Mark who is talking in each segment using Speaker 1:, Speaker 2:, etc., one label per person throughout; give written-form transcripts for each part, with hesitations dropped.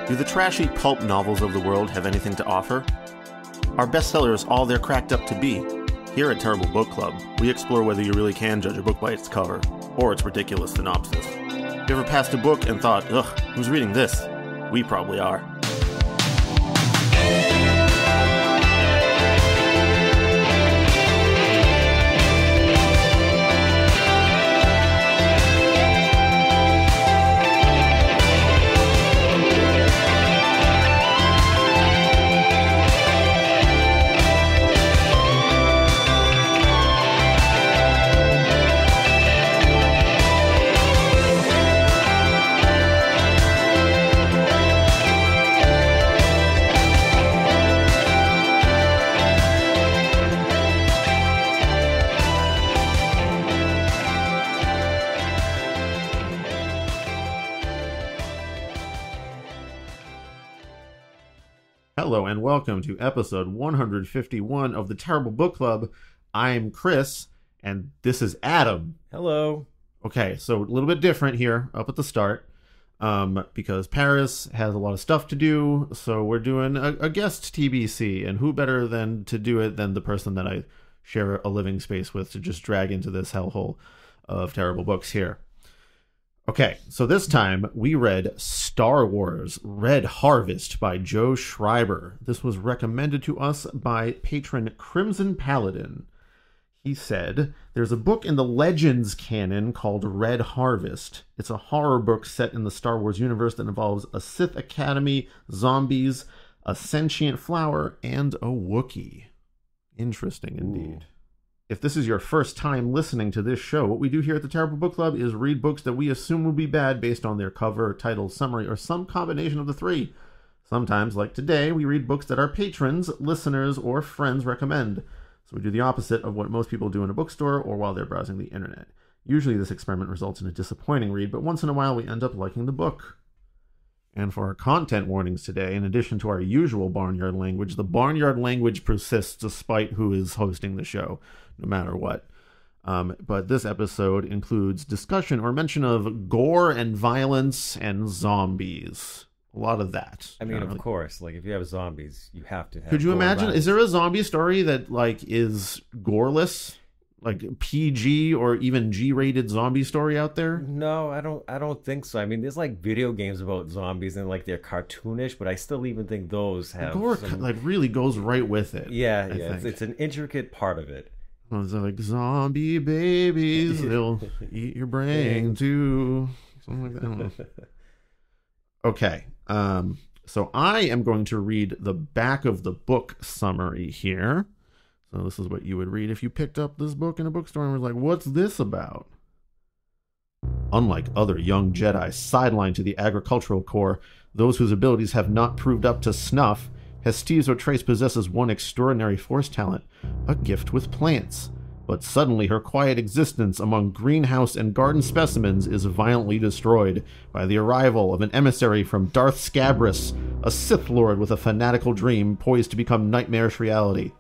Speaker 1: Do the trashy pulp novels of the world have anything to offer? Are bestsellers all they're cracked up to be? Here at Terrible Book Club, we explore whether you really can judge a book by its cover, or its ridiculous synopsis. You ever passed a book and thought, ugh, who's reading this? We probably are. Hello and welcome to episode 151 of the Terrible Book Club. I'm Chris, and this is Adam.
Speaker 2: Hello.
Speaker 1: Okay, so a little bit different here up at the start, because Paris has a lot of stuff to do, so we're doing a guest TBC, and who better than to do it than the person that I share a living space with to just drag into this hellhole of terrible books here. Okay, so this time we read Star Wars Red Harvest by Joe Schreiber. This was recommended to us by Patron Crimson Paladin. He said, there's a book in the Legends canon called Red Harvest. It's a horror book set in the Star Wars universe that involves a Sith Academy, zombies, a sentient flower, and a wookie. Interesting indeed. Ooh. If this is your first time listening to this show, what we do here at the Terrible Book Club is read books that we assume will be bad based on their cover, title, summary, or some combination of the three. Sometimes, like today, we read books that our patrons, listeners, or friends recommend. So we do the opposite of what most people do in a bookstore or while they're browsing the internet. Usually this experiment results in a disappointing read, but once in a while we end up liking the book. And for our content warnings today, in addition to our usual barnyard language, the barnyard language persists despite who is hosting the show, no matter what. But this episode includes discussion or mention of gore and violence and zombies. A lot of that.
Speaker 2: I mean, of course, like if you have zombies, you have to have.
Speaker 1: Could you imagine? Is there a zombie story that like is goreless? Like PG or even G-rated zombie story out there?
Speaker 2: No, I don't think so. I mean, there's like video games about zombies and like they're cartoonish, but I still even think those have
Speaker 1: gore like really goes right with it.
Speaker 2: Yeah, it's an intricate part of it.
Speaker 1: Well, it's like zombie babies, they'll eat your brain too. Something like that. I don't know. Okay, so I am going to read the back of the book summary here. So this is what you would read if you picked up this book in a bookstore and was like, what's this about? Unlike other young Jedi sidelined to the agricultural corps, those whose abilities have not proved up to snuff, Hestizo Trace possesses one extraordinary force talent, a gift with plants. But suddenly her quiet existence among greenhouse and garden specimens is violently destroyed by the arrival of an emissary from Darth Scabrous, a Sith Lord with a fanatical dream poised to become nightmarish reality.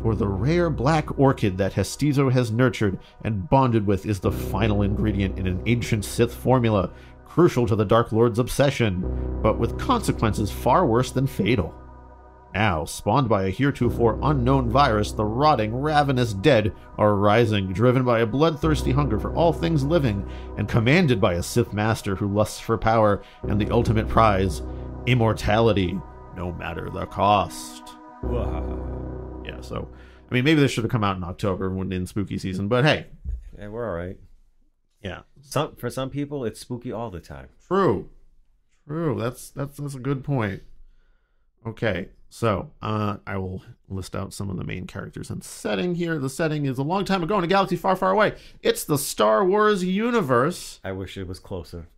Speaker 1: For the rare black orchid that Hestizo has nurtured and bonded with is the final ingredient in an ancient Sith formula, crucial to the Dark Lord's obsession, but with consequences far worse than fatal. Now, spawned by a heretofore unknown virus, the rotting, ravenous dead are rising, driven by a bloodthirsty hunger for all things living, and commanded by a Sith master who lusts for power and the ultimate prize, immortality, no matter the cost. Yeah, so, I mean, maybe this should have come out in October when in spooky season, but hey.
Speaker 2: Yeah, we're all right.
Speaker 1: Yeah.
Speaker 2: For some people, it's spooky all the time.
Speaker 1: True. That's a good point. Okay, so I will list out some of the main characters and setting here. The setting is a long time ago in a galaxy far, far away. It's the Star Wars universe.
Speaker 2: I wish it was closer.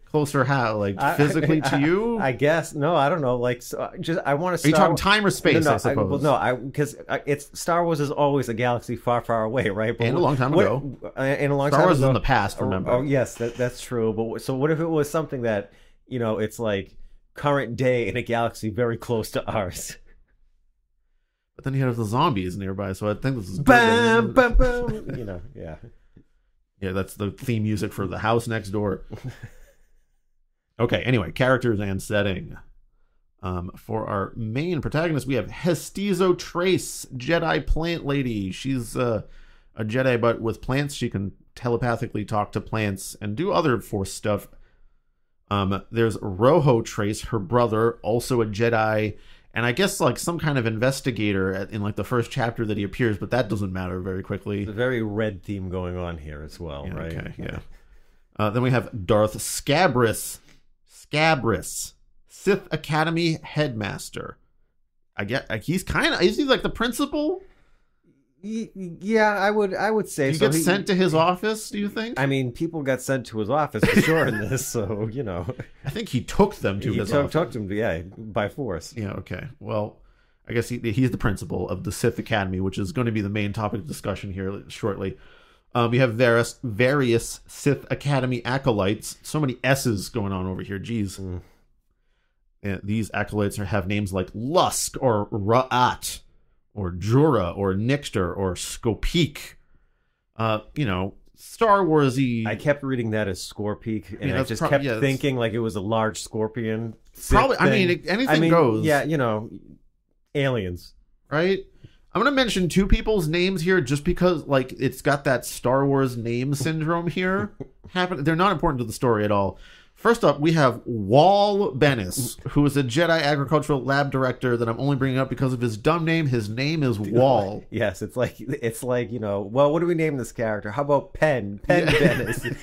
Speaker 1: Closer how? Like physically to you?
Speaker 2: I guess. No, I don't know. Like, so just I want to.
Speaker 1: Are you talking time or space? I suppose.
Speaker 2: Because it's Star Wars is always a galaxy far, far away, right?
Speaker 1: But and a long time ago.
Speaker 2: And a long
Speaker 1: Star
Speaker 2: time
Speaker 1: Wars
Speaker 2: ago.
Speaker 1: is in the past. Remember?
Speaker 2: Oh yes, that's true. But so what if it was something that it's like current day in a galaxy very close to ours?
Speaker 1: But then you have the zombies nearby, so I think this is
Speaker 2: bam, bam, bam. Yeah.
Speaker 1: Yeah, that's the theme music for the house next door. Okay, anyway, characters and setting. For our main protagonist, we have Hestizo Trace, Jedi plant lady. She's a Jedi, but with plants, she can telepathically talk to plants and do other Force stuff. There's Rojo Trace, her brother, also a Jedi, and I guess like some kind of investigator in like the first chapter that he appears, but that doesn't matter very quickly.
Speaker 2: There's a very red theme going on here as well,
Speaker 1: yeah,
Speaker 2: right?
Speaker 1: Okay, yeah. Then we have Darth Scabrous, Sith Academy headmaster. I get is he like the principal?
Speaker 2: Yeah, I would say
Speaker 1: so.
Speaker 2: So
Speaker 1: He gets sent to his office, do you think?
Speaker 2: I mean, people got sent to his office for sure in this, so, you know.
Speaker 1: I think he took them to his office.
Speaker 2: He took them, yeah, by force.
Speaker 1: Yeah, okay. Well, I guess he's the principal of the Sith Academy, which is going to be the main topic of discussion here shortly. We have various Sith Academy acolytes. So many S's going on over here. Jeez. And these acolytes have names like Lusk or Ra'at or Jura or Nixter or Skopik. Star Wars-y.
Speaker 2: I kept reading that as Scorpeak, and I just kept thinking like it was a large scorpion.
Speaker 1: Probably, I mean, anything goes.
Speaker 2: Yeah, aliens.
Speaker 1: Right? I'm going to mention two people's names here just because, like, it's got that Star Wars name syndrome here. They're not important to the story at all. First up, we have Wal Bennis, who is a Jedi agricultural lab director that I'm only bringing up because of his dumb name. His name is Wal.
Speaker 2: Yes, it's like well, what do we name this character? How about Penn Bennis?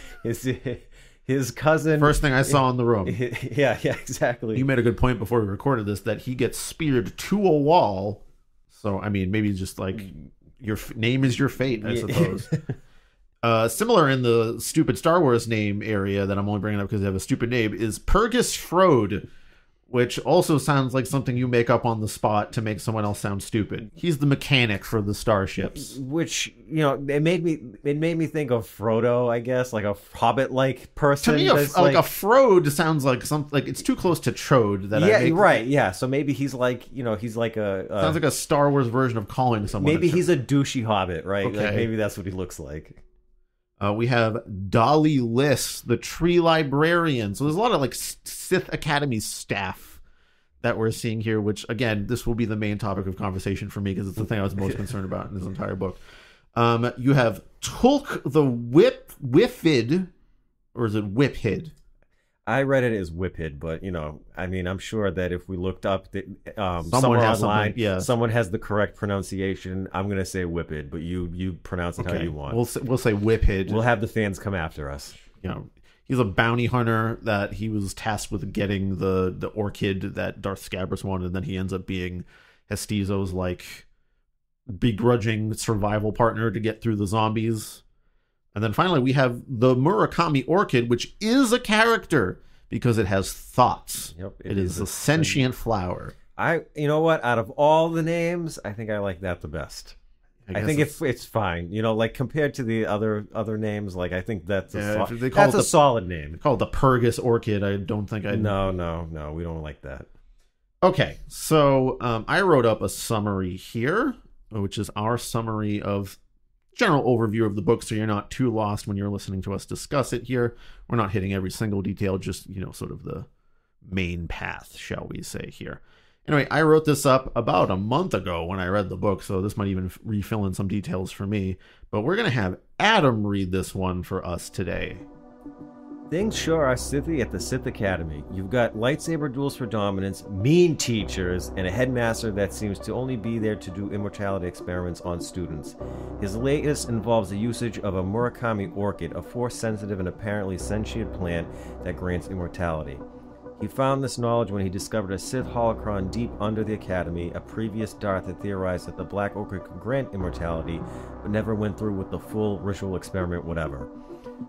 Speaker 2: His cousin.
Speaker 1: First thing I saw in the room.
Speaker 2: Yeah, exactly.
Speaker 1: You made a good point before we recorded this that he gets speared to a wall. So, I mean, maybe just like your name is your fate, I suppose. Similar in the stupid Star Wars name area that I'm only bringing up because they have a stupid name is Purgus Frode, which also sounds like something you make up on the spot to make someone else sound stupid. He's the mechanic for the starships.
Speaker 2: Which, it made me think of Frodo, I guess, like a Hobbit-like person.
Speaker 1: To me, a Frode sounds like something like it's too close to Trode.
Speaker 2: Right. Yeah, so maybe he's like, he's like a
Speaker 1: sounds like a Star Wars version of calling someone.
Speaker 2: Maybe he's a douchey Hobbit, right?
Speaker 1: Okay.
Speaker 2: Like, maybe that's what he looks like.
Speaker 1: We have Dolly Liss, the tree librarian. So there's a lot of like Sith Academy staff that we're seeing here, which again, this will be the main topic of conversation for me because it's the thing I was most concerned about in this entire book. You have Tulk the Whiphid, or is it Whiphid?
Speaker 2: I read it as Whiphid, but I'm sure that if we looked up somewhere online, someone has the correct pronunciation. I'm going to say Whiphid, but you pronounce it how you want.
Speaker 1: We'll say Whiphid.
Speaker 2: We'll have the fans come after us.
Speaker 1: He's a bounty hunter that he was tasked with getting the orchid that Darth Scabrous wanted, and then he ends up being Hestizo's like begrudging survival partner to get through the zombies. And then finally, we have the Murakami Orchid, which is a character because it has thoughts.
Speaker 2: Yep,
Speaker 1: it is a sentient flower.
Speaker 2: You know what? Out of all the names, I think I like that the best. I think it's fine. Like compared to the other names, like I think that's a solid name.
Speaker 1: They call it the Purgus Orchid. I don't think I.
Speaker 2: No, we don't like that.
Speaker 1: Okay, so I wrote up a summary here, which is our summary of general overview of the book, so you're not too lost when you're listening to us discuss it here. We're not hitting every single detail, just sort of the main path, shall we say here. Anyway, I wrote this up about a month ago when I read the book, so this might even refill in some details for me, but we're going to have Adam read this one for us today.
Speaker 2: Things sure are Sithy at the Sith Academy. You've got lightsaber duels for dominance, mean teachers, and a headmaster that seems to only be there to do immortality experiments on students. His latest involves the usage of a Murakami orchid, a force-sensitive and apparently sentient plant that grants immortality. He found this knowledge when he discovered a Sith holocron deep under the Academy. A previous Darth had theorized that the Black Orchid could grant immortality, but never went through with the full ritual experiment, whatever.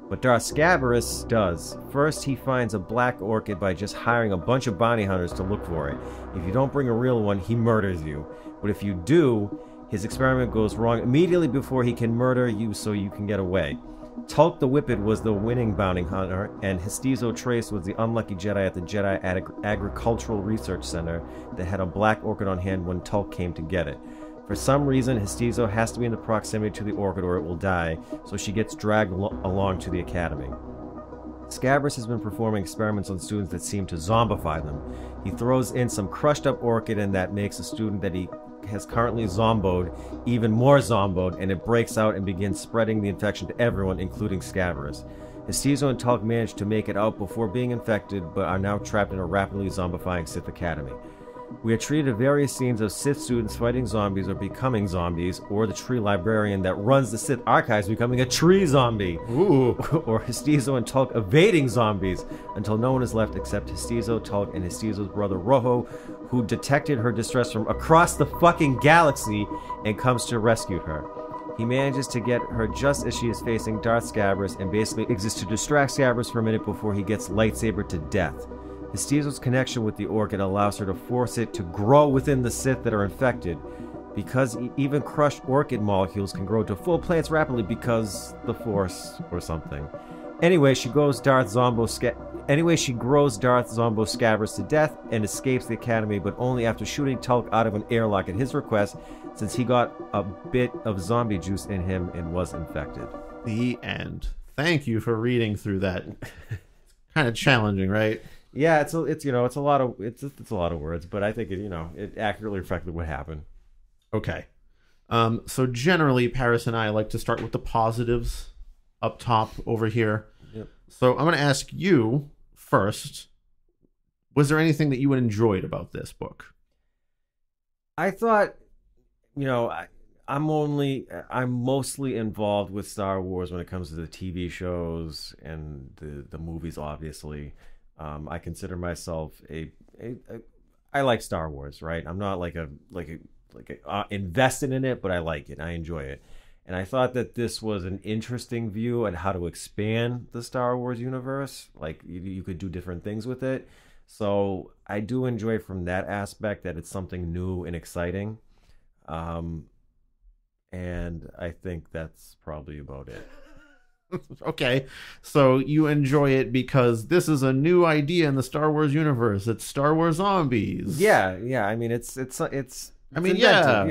Speaker 2: But Darth Scabrous does. First, he finds a black orchid by just hiring a bunch of bounty hunters to look for it. If you don't bring a real one, he murders you. But if you do, his experiment goes wrong immediately before he can murder you so you can get away. Tulk the Whippet was the winning bounty hunter, and Hestizo Trace was the unlucky Jedi at the Jedi Agricultural Research Center that had a black orchid on hand when Tulk came to get it. For some reason, Hestizo has to be in the proximity to the orchid or it will die, so she gets dragged along to the Academy. Scabrous has been performing experiments on students that seem to zombify them. He throws in some crushed up orchid and that makes a student that he has currently zomboed even more zomboed, and it breaks out and begins spreading the infection to everyone, including Scabrous. Hestizo and Tulk manage to make it out before being infected, but are now trapped in a rapidly zombifying Sith Academy. We are treated to various scenes of Sith students fighting zombies or becoming zombies, or the tree librarian that runs the Sith archives becoming a tree zombie.
Speaker 1: Ooh.
Speaker 2: Or Hestizo and Tulk evading zombies, until no one is left except Hestizo, Tulk, and Hestizo's brother Rojo, who detected her distress from across the fucking galaxy and comes to rescue her. He manages to get her just as she is facing Darth Scabrous and basically exists to distract Scabrous for a minute before he gets lightsabered to death. Hestizo's connection with the orchid allows her to force it to grow within the Sith that are infected, because even crushed orchid molecules can grow to full plants rapidly because the Force or something. Anyway, she grows Darth Zombo Scabrous to death and escapes the academy, but only after shooting Tulk out of an airlock at his request, since he got a bit of zombie juice in him and was infected.
Speaker 1: The end. Thank you for reading through that. Kind of challenging, right?
Speaker 2: Yeah, it's a lot of words, but I think it accurately reflected what happened.
Speaker 1: Okay. So generally, Paris and I like to start with the positives up top over here.
Speaker 2: Yep.
Speaker 1: So I'm going to ask you first. Was there anything that you enjoyed about this book?
Speaker 2: I thought, I'm mostly involved with Star Wars when it comes to the TV shows and the movies, obviously. I consider myself I like Star Wars, right? I'm not invested in it, but I like it. I enjoy it. And I thought that this was an interesting view on how to expand the Star Wars universe. Like, you could do different things with it. So I do enjoy from that aspect that it's something new and exciting. And I think that's probably about it.
Speaker 1: Okay, so you enjoy it because this is a new idea in the Star Wars universe. It's Star Wars zombies.
Speaker 2: Yeah. I mean, it's
Speaker 1: inventive,
Speaker 2: yeah,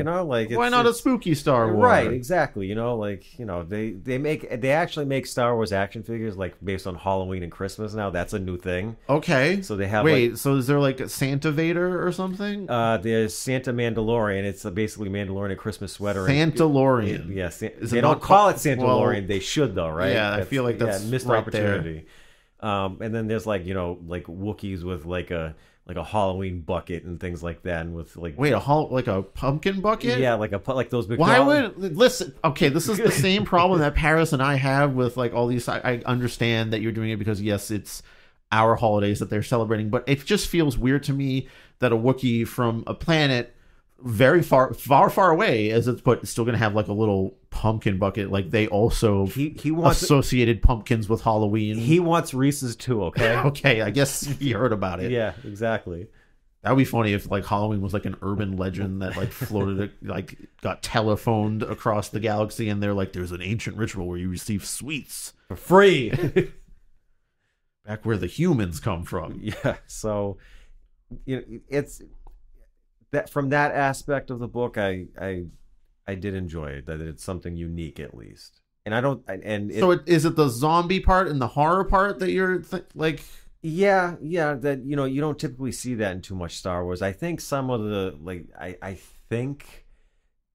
Speaker 1: why not a spooky Star Wars?
Speaker 2: Right, exactly. They actually make Star Wars action figures based on Halloween and Christmas now. That's a new thing.
Speaker 1: Okay,
Speaker 2: so they have
Speaker 1: so is there a Santa Vader or something?
Speaker 2: There's Santa Mandalorian. It's basically Mandalorian a Christmas sweater.
Speaker 1: Santalorian.
Speaker 2: Yes, they don't call it Santalorian. They should though, right?
Speaker 1: Yeah, I feel like that's
Speaker 2: missed
Speaker 1: right
Speaker 2: opportunity. And then there's Wookiees with a Halloween bucket and things like that, and with
Speaker 1: a pumpkin bucket?
Speaker 2: Yeah, like those.
Speaker 1: Why would listen? Okay, this is the same problem that Paris and I have with all these. I understand that you're doing it because yes, it's our holidays that they're celebrating, but it just feels weird to me that a Wookiee from a planet very far away, as it's put, is still going to have a little pumpkin bucket. They also
Speaker 2: he wants
Speaker 1: associated pumpkins with Halloween.
Speaker 2: He wants Reese's too. Okay.
Speaker 1: Okay, I guess you heard about it.
Speaker 2: Yeah, exactly.
Speaker 1: That would be funny if Halloween was an urban legend that floated, got telephoned across the galaxy, and they're there's an ancient ritual where you receive sweets
Speaker 2: for free.
Speaker 1: Back where the humans come from.
Speaker 2: Yeah. So it's that from that aspect of the book, I did enjoy it. That it's something unique at least. And I don't. So
Speaker 1: is it the zombie part and the horror part that you're
Speaker 2: Yeah, that you don't typically see that in too much Star Wars. I think some of the I think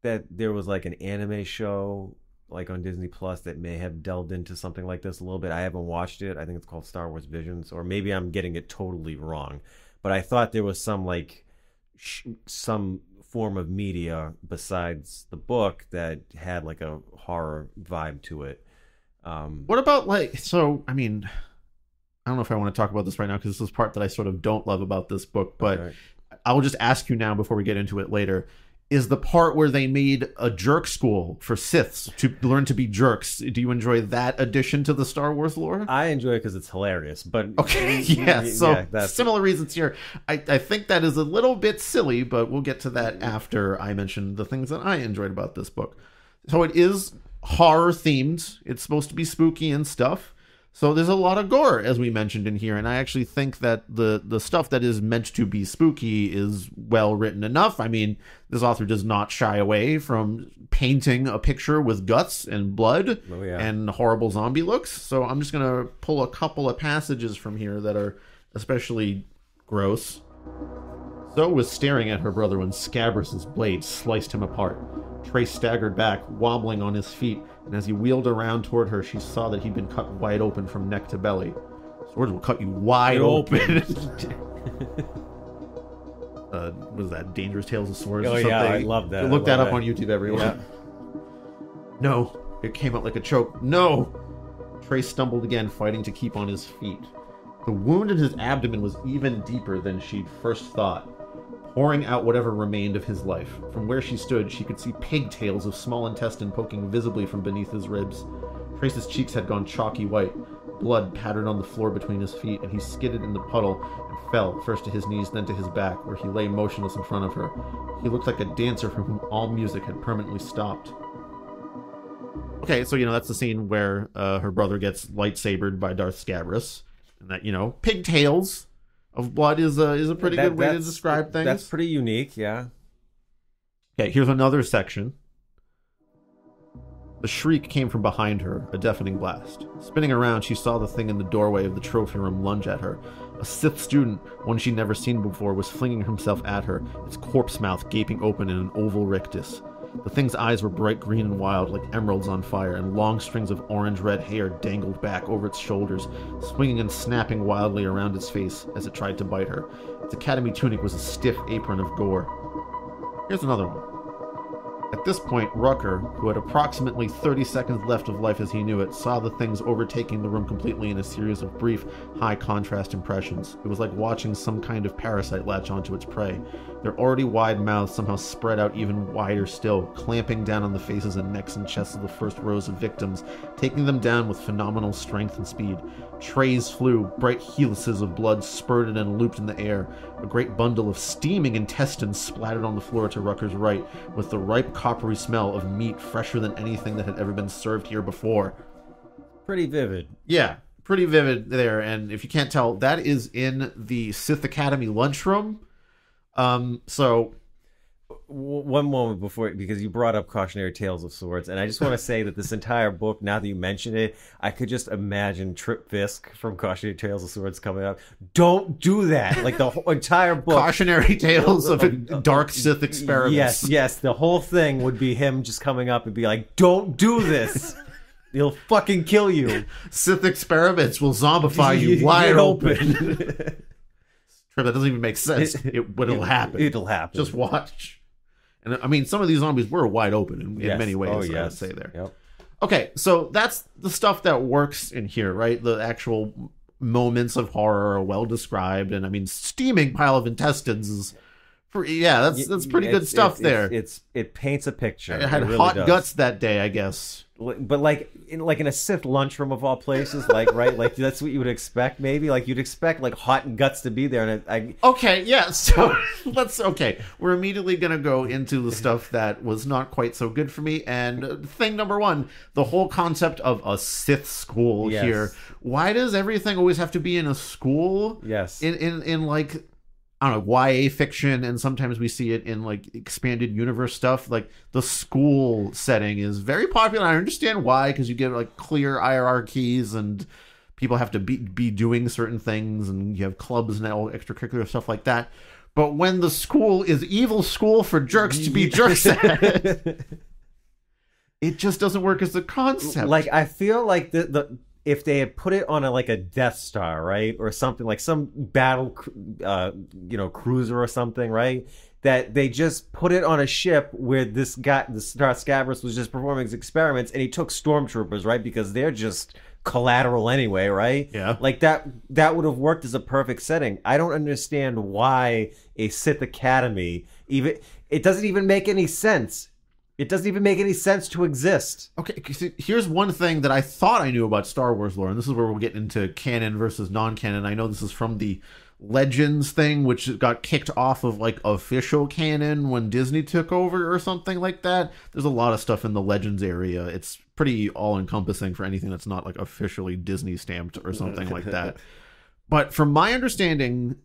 Speaker 2: that there was an anime show on Disney Plus that may have delved into something like this a little bit. I haven't watched it. I think it's called Star Wars Visions, or maybe I'm getting it totally wrong. But I thought there was some some form of media besides the book that had a horror vibe to it.
Speaker 1: What about so I mean, I don't know if I want to talk about this right now because this is part that I sort of don't love about this book, but okay. I'll just ask you now before we get into it later. Is the part where they made a jerk school for Siths to learn to be jerks? Do you enjoy that addition to the Star Wars lore?
Speaker 2: I enjoy it because it's hilarious. But
Speaker 1: okay, yeah. So similar reasons here. I think that is a little bit silly, but we'll get to that after I mention the things that I enjoyed about this book. So it is horror themed. It's supposed to be spooky and stuff. So there's a lot of gore, as we mentioned in here, and I actually think that the stuff that is meant to be spooky is well written enough. I mean, this author does not shy away from painting a picture with guts and blood and horrible zombie looks. So I'm just going to pull a couple of passages from here that are especially gross. Zoe was staring at her brother when Scabrous' blade sliced him apart. Trace staggered back, wobbling on his feet, and as he wheeled around toward her, she saw that he'd been cut wide open from neck to belly. Swords will cut you wide open. What is that? Dangerous Tales of Swords or something?
Speaker 2: Yeah, I love that.
Speaker 1: Look that up on YouTube, everyone. Yeah. No, it came out like a choke. No! Trace stumbled again, fighting to keep on his feet. The wound in his abdomen was even deeper than she'd first thought, pouring out whatever remained of his life. From where she stood, she could see pigtails of small intestine poking visibly from beneath his ribs. Trace's cheeks had gone chalky white. Blood pattered on the floor between his feet, and he skidded in the puddle and fell, first to his knees, then to his back, where he lay motionless in front of her. He looked like a dancer from whom all music had permanently stopped. Okay, so, that's the scene where her brother gets lightsabered by Darth Scabrous. And that, pigtails of blood is a pretty good way to describe things.
Speaker 2: That's pretty unique, yeah.
Speaker 1: Okay, here's another section. The shriek came from behind her, a deafening blast. Spinning around, she saw the thing in the doorway of the trophy room lunge at her. A Sith student, one she'd never seen before, was flinging himself at her, its corpse mouth gaping open in an oval rictus. The thing's eyes were bright green and wild, like emeralds on fire, and long strings of orange-red hair dangled back over its shoulders, swinging and snapping wildly around its face as it tried to bite her. Its academy tunic was a stiff apron of gore. Here's another one. At this point, Rucker, who had approximately 30 seconds left of life as he knew it, saw the things overtaking the room completely in a series of brief, high-contrast impressions. It was like watching some kind of parasite latch onto its prey. Their already wide mouths somehow spread out even wider still, clamping down on the faces and necks and chests of the first rows of victims, taking them down with phenomenal strength and speed. Trays flew, bright helices of blood spurted and looped in the air. A great bundle of steaming intestines splattered on the floor to Rucker's right, with the ripe coppery smell of meat fresher than anything that had ever been served here before.
Speaker 2: Pretty vivid.
Speaker 1: Yeah, pretty vivid there, and if you can't tell, that is in the Sith Academy lunchroom. So
Speaker 2: one moment before, because you brought up Cautionary Tales of Swords, and I just want to say that this entire book, now that you mention it, I could just imagine Trip Fisk from Cautionary Tales of Swords coming up. Don't do that! Like the whole entire book.
Speaker 1: Cautionary Tales of a Dark Sith Experiments.
Speaker 2: Yes, the whole thing would be him just coming up and be like, don't do this! He'll fucking kill you.
Speaker 1: Sith Experiments will zombify you wide open. Trip, that doesn't even make sense. But it'll happen.
Speaker 2: It'll happen.
Speaker 1: Just watch. And I mean, some of these zombies were wide open in many ways, I would say there.
Speaker 2: Yep.
Speaker 1: Okay, so that's the stuff that works in here, right? The actual moments of horror are well described, and I mean, steaming pile of intestines is, that's pretty good stuff there.
Speaker 2: It paints a picture.
Speaker 1: It had hot guts that day, I guess.
Speaker 2: But like in a Sith lunchroom of all places, like right, like that's what you would expect. Maybe like you'd expect like hot guts to be there. And
Speaker 1: okay, yeah. So we're immediately gonna go into the stuff that was not quite so good for me. And thing number one, the whole concept of a Sith school here. Why does everything always have to be in a school?
Speaker 2: Yes.
Speaker 1: In like, I don't know, YA fiction, and sometimes we see it in like expanded universe stuff. Like the school setting is very popular. I understand why, because you get like clear hierarchies and people have to be doing certain things, and you have clubs and all extracurricular stuff like that. But when the school is evil school for jerks to be jerks at, it just doesn't work as a concept.
Speaker 2: Like I feel like the if they had put it on a Death Star, right, or something like some battle, cruiser or something, right, that they just put it on a ship where this guy, the Darth Scabrous, was just performing his experiments, and he took stormtroopers, right, because they're just collateral anyway, right?
Speaker 1: Yeah.
Speaker 2: Like that would have worked as a perfect setting. I don't understand why a Sith Academy it doesn't even make any sense. It doesn't even make any sense to exist.
Speaker 1: Okay, here's one thing that I thought I knew about Star Wars lore, and this is where we'll get into canon versus non-canon. I know this is from the Legends thing, which got kicked off of like official canon when Disney took over or something like that. There's a lot of stuff in the Legends area. It's pretty all-encompassing for anything that's not like officially Disney stamped or something like that. But from my understanding,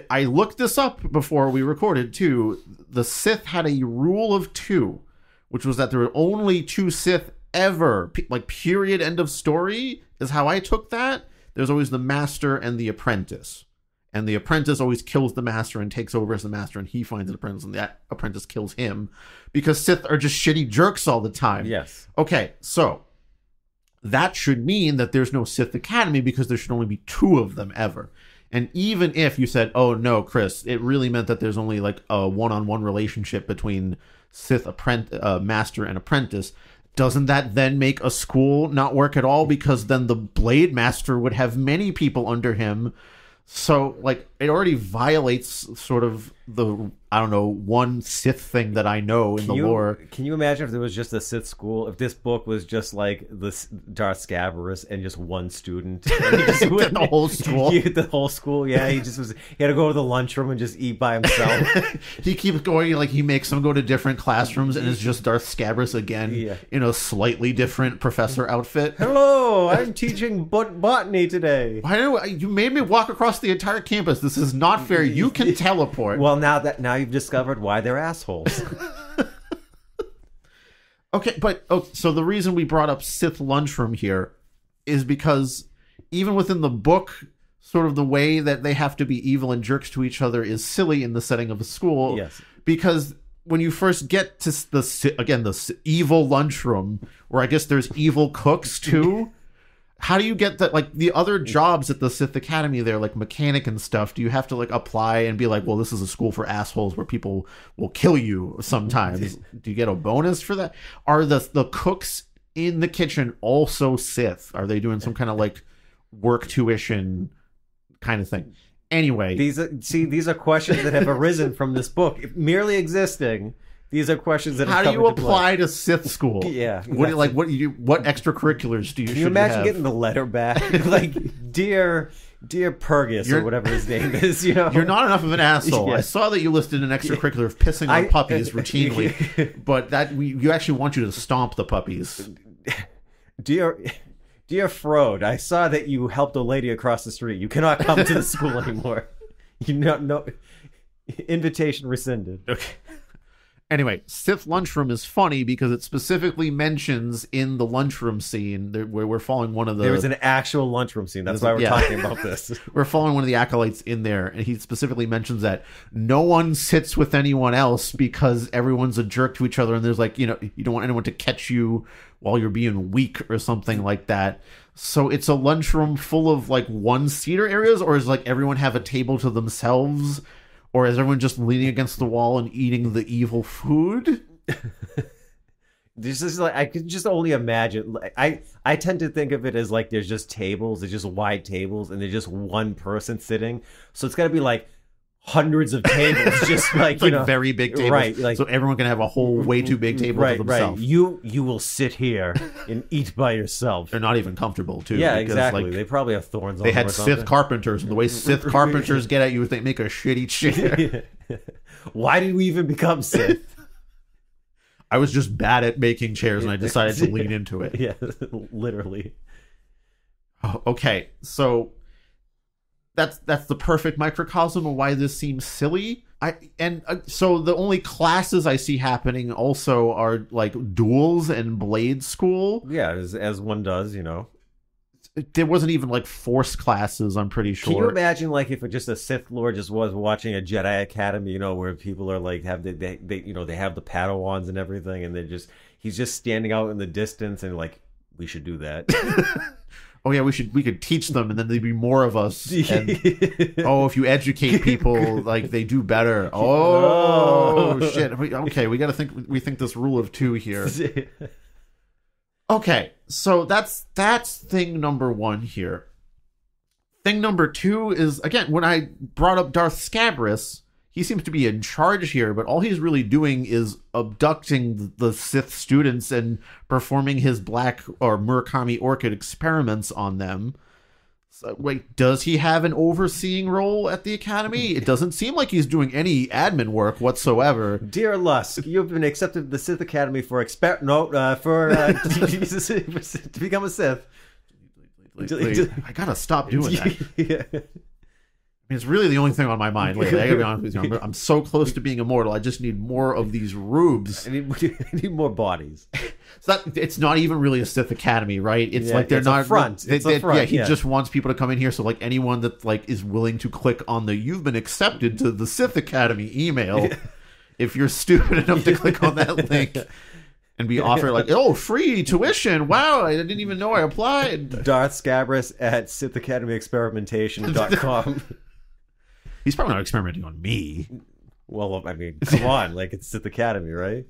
Speaker 1: I looked this up before we recorded too. The Sith had a rule of 2, which was that there were only 2 Sith ever. Like, period, end of story is how I took that. There's always the master and the apprentice. And the apprentice always kills the master and takes over as the master, and he finds an apprentice, and that apprentice kills him, because Sith are just shitty jerks all the time.
Speaker 2: Yes.
Speaker 1: Okay, so that should mean that there's no Sith Academy, because there should only be 2 of them ever. And even if you said, oh no, Chris, it really meant that there's only like a one-on-one relationship between Sith master and apprentice, doesn't that then make a school not work at all? Because then the Blade Master would have many people under him. So, like, it already violates sort of the, I don't know, one Sith thing that I know in the lore.
Speaker 2: Can you imagine if there was just a Sith school? If this book was just like the Darth Scabrous and just one student? And he just
Speaker 1: the whole school?
Speaker 2: The whole school, yeah. He had to go to the lunchroom and just eat by himself.
Speaker 1: He keeps going, like, he makes them go to different classrooms, and it's just Darth Scabrous again in a slightly different professor outfit.
Speaker 2: Hello, I'm teaching botany today.
Speaker 1: Why do you made me walk across the entire campus? This is not fair. You can teleport.
Speaker 2: Well, now you've discovered why they're assholes.
Speaker 1: Okay, but so the reason we brought up Sith lunchroom here is because even within the book, sort of the way that they have to be evil and jerks to each other is silly in the setting of a school.
Speaker 2: Yes.
Speaker 1: Because when you first get to the evil lunchroom, where I guess there's evil cooks too. How do you get that, like, the other jobs at the Sith Academy there, like mechanic and stuff, do you have to, like, apply and be like, well, this is a school for assholes where people will kill you sometimes? Do you get a bonus for that? Are the cooks in the kitchen also Sith? Are they doing some kind of, like, work tuition kind of thing? Anyway.
Speaker 2: These are questions that have arisen from this book. Merely existing. These are questions that
Speaker 1: how do you apply to Sith school?
Speaker 2: Yeah,
Speaker 1: what extracurriculars do you?
Speaker 2: Can you imagine getting the letter back, like dear Purgus or whatever his name is? You know,
Speaker 1: you're not enough of an asshole.
Speaker 2: Yeah.
Speaker 1: I saw that you listed an extracurricular of pissing on puppies routinely, but that you actually want you to stomp the puppies.
Speaker 2: Dear Frode, I saw that you helped a lady across the street. You cannot come to the school anymore. No invitation rescinded.
Speaker 1: Okay. Anyway, Sith lunchroom is funny because it specifically mentions in the lunchroom scene where we're following one of the...
Speaker 2: There was an actual lunchroom scene. That's why we're talking about this.
Speaker 1: We're following one of the acolytes in there, and he specifically mentions that no one sits with anyone else because everyone's a jerk to each other, and there's like, you don't want anyone to catch you while you're being weak or something like that. So it's a lunchroom full of like one-seater areas, or is like everyone have a table to themselves? Or is everyone just leaning against the wall and eating the evil food?
Speaker 2: This is like, I could just only imagine. I tend to think of it as like there's just tables, there's just wide tables, and there's just one person sitting. So it's got to be like hundreds of tables, just like,
Speaker 1: very big tables,
Speaker 2: right? Like,
Speaker 1: so everyone can have a whole way too big table to themselves.
Speaker 2: Right. You will sit here and eat by yourself.
Speaker 1: They're not even comfortable too.
Speaker 2: Yeah,
Speaker 1: because,
Speaker 2: exactly.
Speaker 1: Like,
Speaker 2: they probably have thorns on
Speaker 1: them.
Speaker 2: They
Speaker 1: had Sith carpenters, and the way Sith carpenters get at you is they make a shitty chair.
Speaker 2: Why did we even become Sith?
Speaker 1: I was just bad at making chairs, and I decided to lean into it.
Speaker 2: Yeah, literally.
Speaker 1: Oh, okay, so that's the perfect microcosm of why this seems silly. So the only classes I see happening also are like duels and blade school.
Speaker 2: Yeah, as one does,
Speaker 1: There wasn't even like force classes, I'm pretty sure.
Speaker 2: Can you imagine like if just a Sith Lord just was watching a Jedi Academy, where people are like have they have the Padawans and everything, and he's just standing out in the distance and like, we should do that.
Speaker 1: Oh yeah, we could teach them, and then there'd be more of us. And, if you educate people, like they do better. Oh shit! Okay, we got to think this rule of 2 here. Okay, so that's thing number 1 here. Thing number 2 is, again, when I brought up Darth Scabrous, he seems to be in charge here, but all he's really doing is abducting the Sith students and performing his black or Murakami Orchid experiments on them. So, wait, does he have an overseeing role at the Academy? It doesn't seem like he's doing any admin work whatsoever.
Speaker 2: Dear Lusk, you've been accepted to the Sith Academy to become a Sith.
Speaker 1: I gotta stop doing that.
Speaker 2: Yeah.
Speaker 1: I mean, it's really the only thing on my mind lately. I gotta be honest with you. I'm so close to being immortal. I just need more of these rubes.
Speaker 2: I need more bodies.
Speaker 1: It's not even really a Sith Academy, right? It's like they're
Speaker 2: it's
Speaker 1: not
Speaker 2: a front. It's a front.
Speaker 1: Yeah, he just wants people to come in here. So like anyone that like is willing to click on the "You've been accepted to the Sith Academy" email, if you're stupid enough to click on that link and be offered like, oh, free tuition. Wow, I didn't even know I applied.
Speaker 2: Darth Scabras at SithAcademyExperimentation.com.
Speaker 1: He's probably not experimenting on me.
Speaker 2: Well, I mean, come on. Like, it's Sith Academy, right?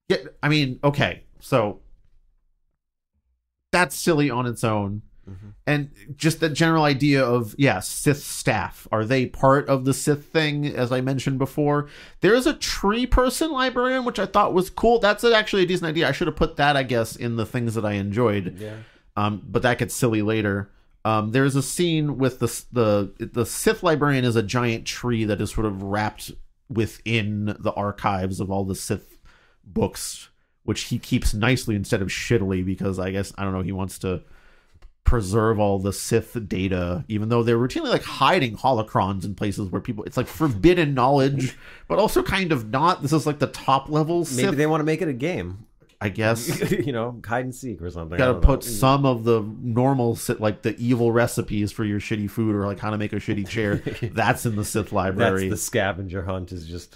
Speaker 1: Yeah, I mean, okay. So that's silly on its own. Mm-hmm. And just the general idea of, Sith staff. Are they part of the Sith thing, as I mentioned before? There's a tree person librarian, which I thought was cool. That's actually a decent idea. I should have put that, I guess, in the things that I enjoyed.
Speaker 2: Yeah.
Speaker 1: But that gets silly later. There's a scene with the Sith librarian is a giant tree that is sort of wrapped within the archives of all the Sith books, which he keeps nicely instead of shittily, because I guess, I don't know, he wants to preserve all the Sith data, even though they're routinely like hiding holocrons in places where people, it's like forbidden knowledge, but also kind of not. This is like the top level Sith.
Speaker 2: Maybe they want to make it a game,
Speaker 1: I guess.
Speaker 2: Hide and seek or something.
Speaker 1: Got to put some of the normal, like the evil recipes for your shitty food, or like how to make a shitty chair. That's in the Sith library.
Speaker 2: That's the scavenger hunt, is just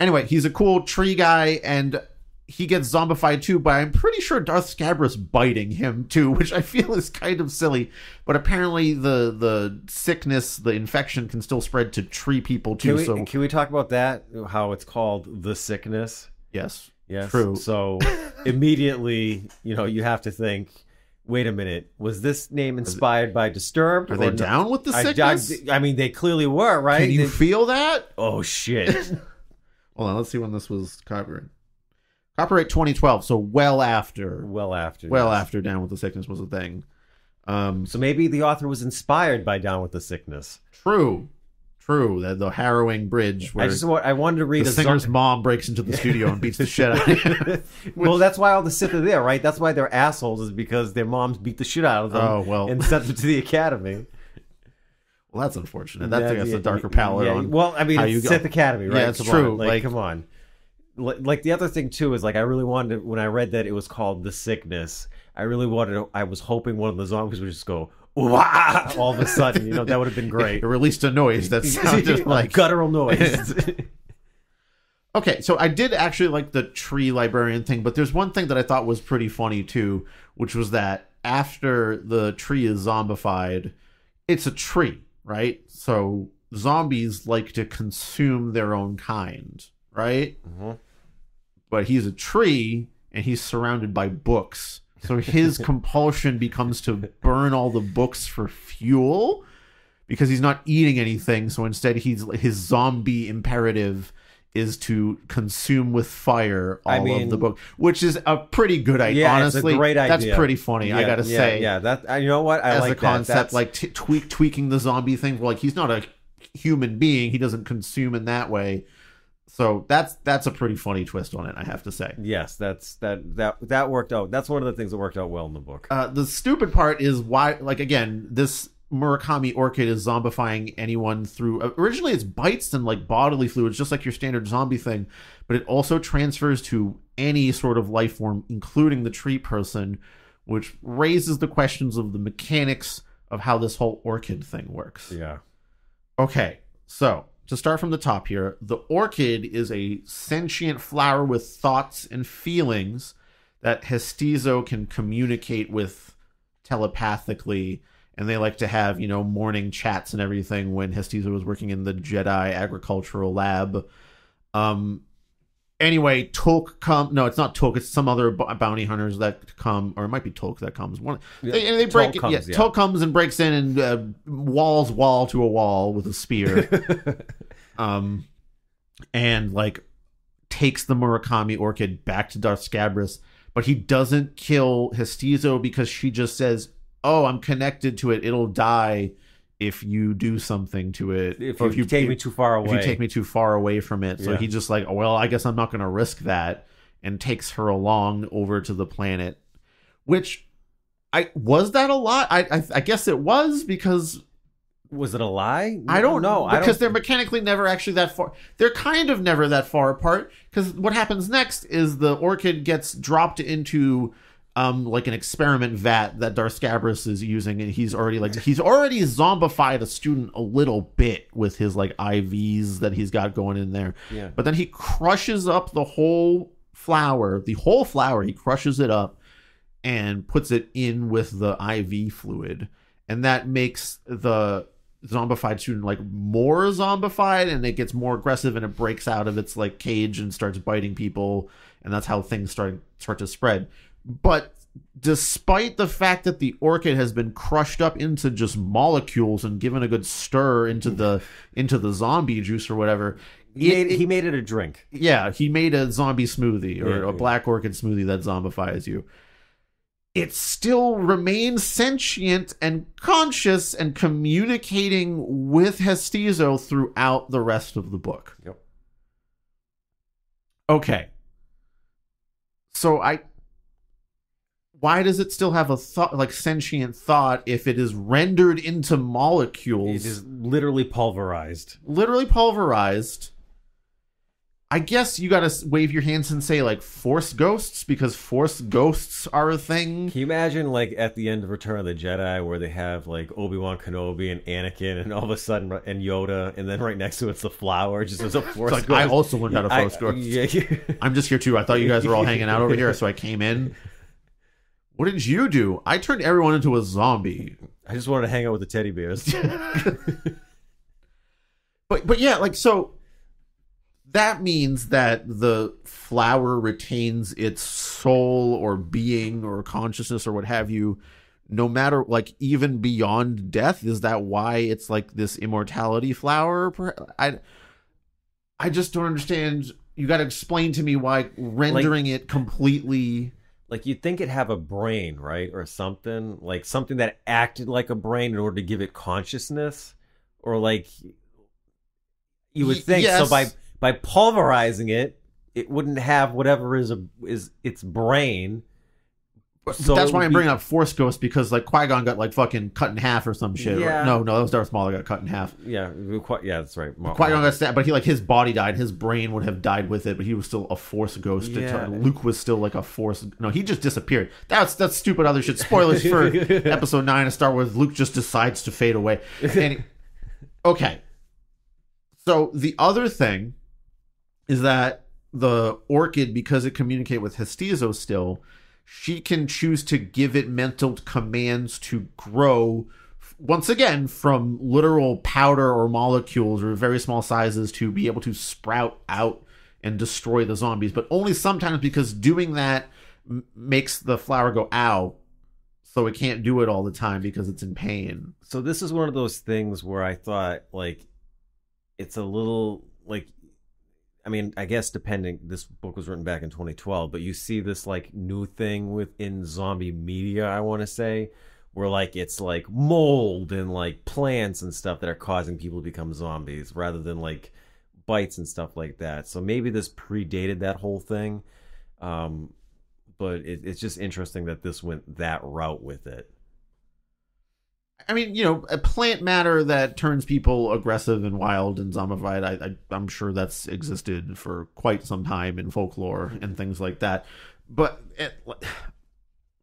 Speaker 1: Anyway, he's a cool tree guy, and he gets zombified too, but I'm pretty sure Darth Scabras biting him too, which I feel is kind of silly. But apparently the sickness, the infection can still spread to tree people too.
Speaker 2: Can we talk about that? How it's called the sickness?
Speaker 1: Yes.
Speaker 2: True. So immediately, you have to think, wait a minute, was this name inspired by Disturbed?
Speaker 1: Are they down with the sickness?
Speaker 2: I mean, they clearly were, right?
Speaker 1: Can you feel that?
Speaker 2: Oh, shit.
Speaker 1: Hold on, let's see when this was copyright. Copyright 2012, so well after Down with the Sickness was a thing.
Speaker 2: So maybe the author was inspired by Down with the Sickness.
Speaker 1: True. The harrowing bridge where
Speaker 2: I wanted to read
Speaker 1: the singer's mom breaks into the studio and beats the shit out of him.
Speaker 2: Well, that's why all the Sith are there, right? That's why they're assholes, is because their moms beat the shit out of them and sent them to the Academy.
Speaker 1: Well, that's unfortunate. That's a darker palette on.
Speaker 2: Well, I mean, it's Sith Academy, right?
Speaker 1: Yeah, it's true.
Speaker 2: Come on. Like the other thing too is, like, I really wanted when I read that it was called The Sickness, I was hoping one of the zombies would just go wah all of a sudden. That would have been great.
Speaker 1: It released a noise that sounded like
Speaker 2: guttural noise.
Speaker 1: Okay, so I did actually like the tree librarian thing, but there's one thing that I thought was pretty funny too, which was that after the tree is zombified, it's a tree, right? So zombies like to consume their own kind, right? Mm-hmm. But he's a tree and he's surrounded by books. So his compulsion becomes to burn all the books for fuel because he's not eating anything. So instead his zombie imperative is to consume with fire all of the book, which is a pretty good idea.
Speaker 2: Yeah,
Speaker 1: honestly,
Speaker 2: it's a great idea.
Speaker 1: That's pretty funny. I gotta say,
Speaker 2: that you know what, I
Speaker 1: as
Speaker 2: like
Speaker 1: a concept, like tweaking the zombie thing. Like, he's not a human being; he doesn't consume in that way. So that's a pretty funny twist on it, I have to say.
Speaker 2: Yes, that worked out. That's one of the things that worked out well in the book.
Speaker 1: The stupid part is why, like, again, this Murakami orchid is zombifying anyone through. Originally, it's bites and like bodily fluids, just like your standard zombie thing, but it also transfers to any sort of life form, including the tree person, which raises the questions of the mechanics of how this whole orchid thing works.
Speaker 2: Yeah.
Speaker 1: Okay, so to start from the top here, the orchid is a sentient flower with thoughts and feelings that Hestizo can communicate with telepathically, and they like to have, morning chats and everything when Hestizo was working in the Jedi agricultural lab. Anyway, Tulk no, it's not Tulk, it's some other bounty hunters that come, or it might be Tulk that comes. They break Tulk comes, Tulk comes and breaks in and walls wall to a wall with a spear. And like takes the Murakami orchid back to Darth Scabras, but he doesn't kill Hestizo because she just says, oh, I'm connected to it. It'll die if you do something to it.
Speaker 2: If you take me too far away.
Speaker 1: If you take me too far away from it. So
Speaker 2: Yeah.
Speaker 1: he's just like, oh, well, I guess I'm not going to risk that, and takes her along over to the planet. Which, was that a lot? I guess it was, because...
Speaker 2: Was it a lie?
Speaker 1: I don't know. Because they're
Speaker 2: don't...
Speaker 1: mechanically never actually that far. They're kind of never that far apart. Because what happens next is the orchid gets dropped into like an experiment vat that Darth Scabrous is using, and he's already zombified a student a little bit with his like IVs that he's got going in there.
Speaker 2: Yeah.
Speaker 1: But then he crushes up the whole flower. He crushes it up and puts it in with the IV fluid, and that makes the zombified student like more zombified, and it gets more aggressive, and it breaks out of its like cage and starts biting people, and that's how things start to spread. But despite the fact that the orchid has been crushed up into just molecules and given a good stir into the zombie juice or whatever,
Speaker 2: he made it a drink.
Speaker 1: Yeah, he made a zombie smoothie or a black orchid smoothie that zombifies you. It still remains sentient and conscious and communicating with Hestizo throughout the rest of the book.
Speaker 2: Yep.
Speaker 1: Okay. So why does it still have a thought, like sentient thought, if it is rendered into molecules?
Speaker 2: It is literally pulverized.
Speaker 1: Literally pulverized. I guess you gotta wave your hands and say, like, Force ghosts, because Force ghosts are a thing.
Speaker 2: Can you imagine, like, at the end of Return of the Jedi, where they have, like, Obi-Wan Kenobi and Anakin, and all of a sudden, and Yoda, and then right next to it's the flower, just as a Force
Speaker 1: It's like,
Speaker 2: ghost.
Speaker 1: I also learned how to Force ghost.
Speaker 2: Yeah.
Speaker 1: I'm just here, too. I thought you guys were all hanging out over here, so I came in. What did you do? I turned everyone into a zombie.
Speaker 2: I just wanted to hang out with the teddy bears.
Speaker 1: But yeah, like, so... that means that the flower retains its soul or being or consciousness or what have you, no matter, like, even beyond death. Is that why it's like this immortality flower? I just don't understand. You got to explain to me why rendering it completely...
Speaker 2: Like, you'd think it'd have a brain, right? Or something. Like, something that acted like a brain in order to give it consciousness. Or, like, you would think.
Speaker 1: Yes.
Speaker 2: So by pulverizing it, it wouldn't have whatever is its brain. So
Speaker 1: that's why I'm bringing up Force Ghost, because like Qui-Gon got like fucking cut in half or some shit.
Speaker 2: Yeah.
Speaker 1: No, that was Darth Maul that got cut in half.
Speaker 2: Yeah, that's right.
Speaker 1: Qui-Gon got stabbed, but his body died. His brain would have died with it, but he was still a Force Ghost.
Speaker 2: Yeah.
Speaker 1: Luke was still like a Force. No, he just disappeared. That's stupid other shit. Spoilers for Episode 9 of Star Wars. Luke just decides to fade away. Okay. So the other thing is that the orchid, because it communicates with Hestizo still, she can choose to give it mental commands to grow, once again, from literal powder or molecules or very small sizes to be able to sprout out and destroy the zombies. But only sometimes, because doing that makes the flower go, ow. So it can't do it all the time because it's in pain.
Speaker 2: So this is one of those things where I thought, like, it's a little, like, I mean, I guess this book was written back in 2012, but you see this like new thing within zombie media, I want to say, where like it's like mold and like plants and stuff that are causing people to become zombies rather than like bites and stuff like that. So maybe this predated that whole thing, but it's just interesting that this went that route with it.
Speaker 1: I mean, a plant matter that turns people aggressive and wild and zombified, I'm sure that's existed for quite some time in folklore and things like that. But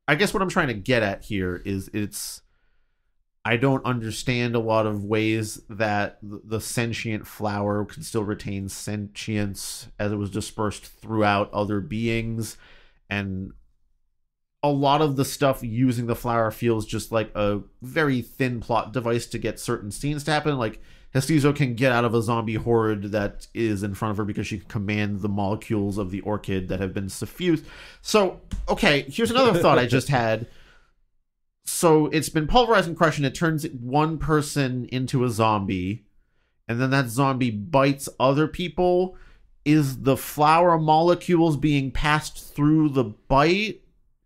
Speaker 1: I guess what I'm trying to get at here is I don't understand a lot of ways that the sentient flower can still retain sentience as it was dispersed throughout other beings, and a lot of the stuff using the flower feels just like a very thin plot device to get certain scenes to happen. Like, Hestizo can get out of a zombie horde that is in front of her because she can command the molecules of the orchid that have been suffused. So, okay, here's another thought I just had. So it's been pulverized and crushed, and it turns one person into a zombie, and then that zombie bites other people. Is the flower molecules being passed through the bite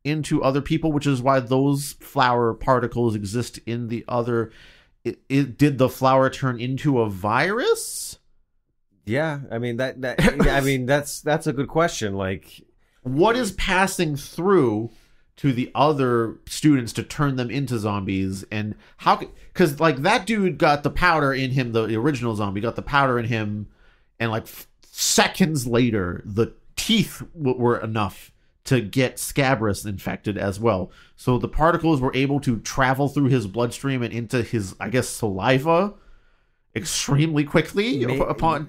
Speaker 1: into other people, which is why those flower particles exist in the other. Did the flower turn into a virus?
Speaker 2: Yeah, I mean that's a good question. Like,
Speaker 1: what is passing through to the other students to turn them into zombies, and how? Because like that dude got the powder in him, the original zombie got the powder in him, and like seconds later, the teeth were enough to get Scabrous infected as well. So the particles were able to travel through his bloodstream and into his, I guess, saliva extremely quickly.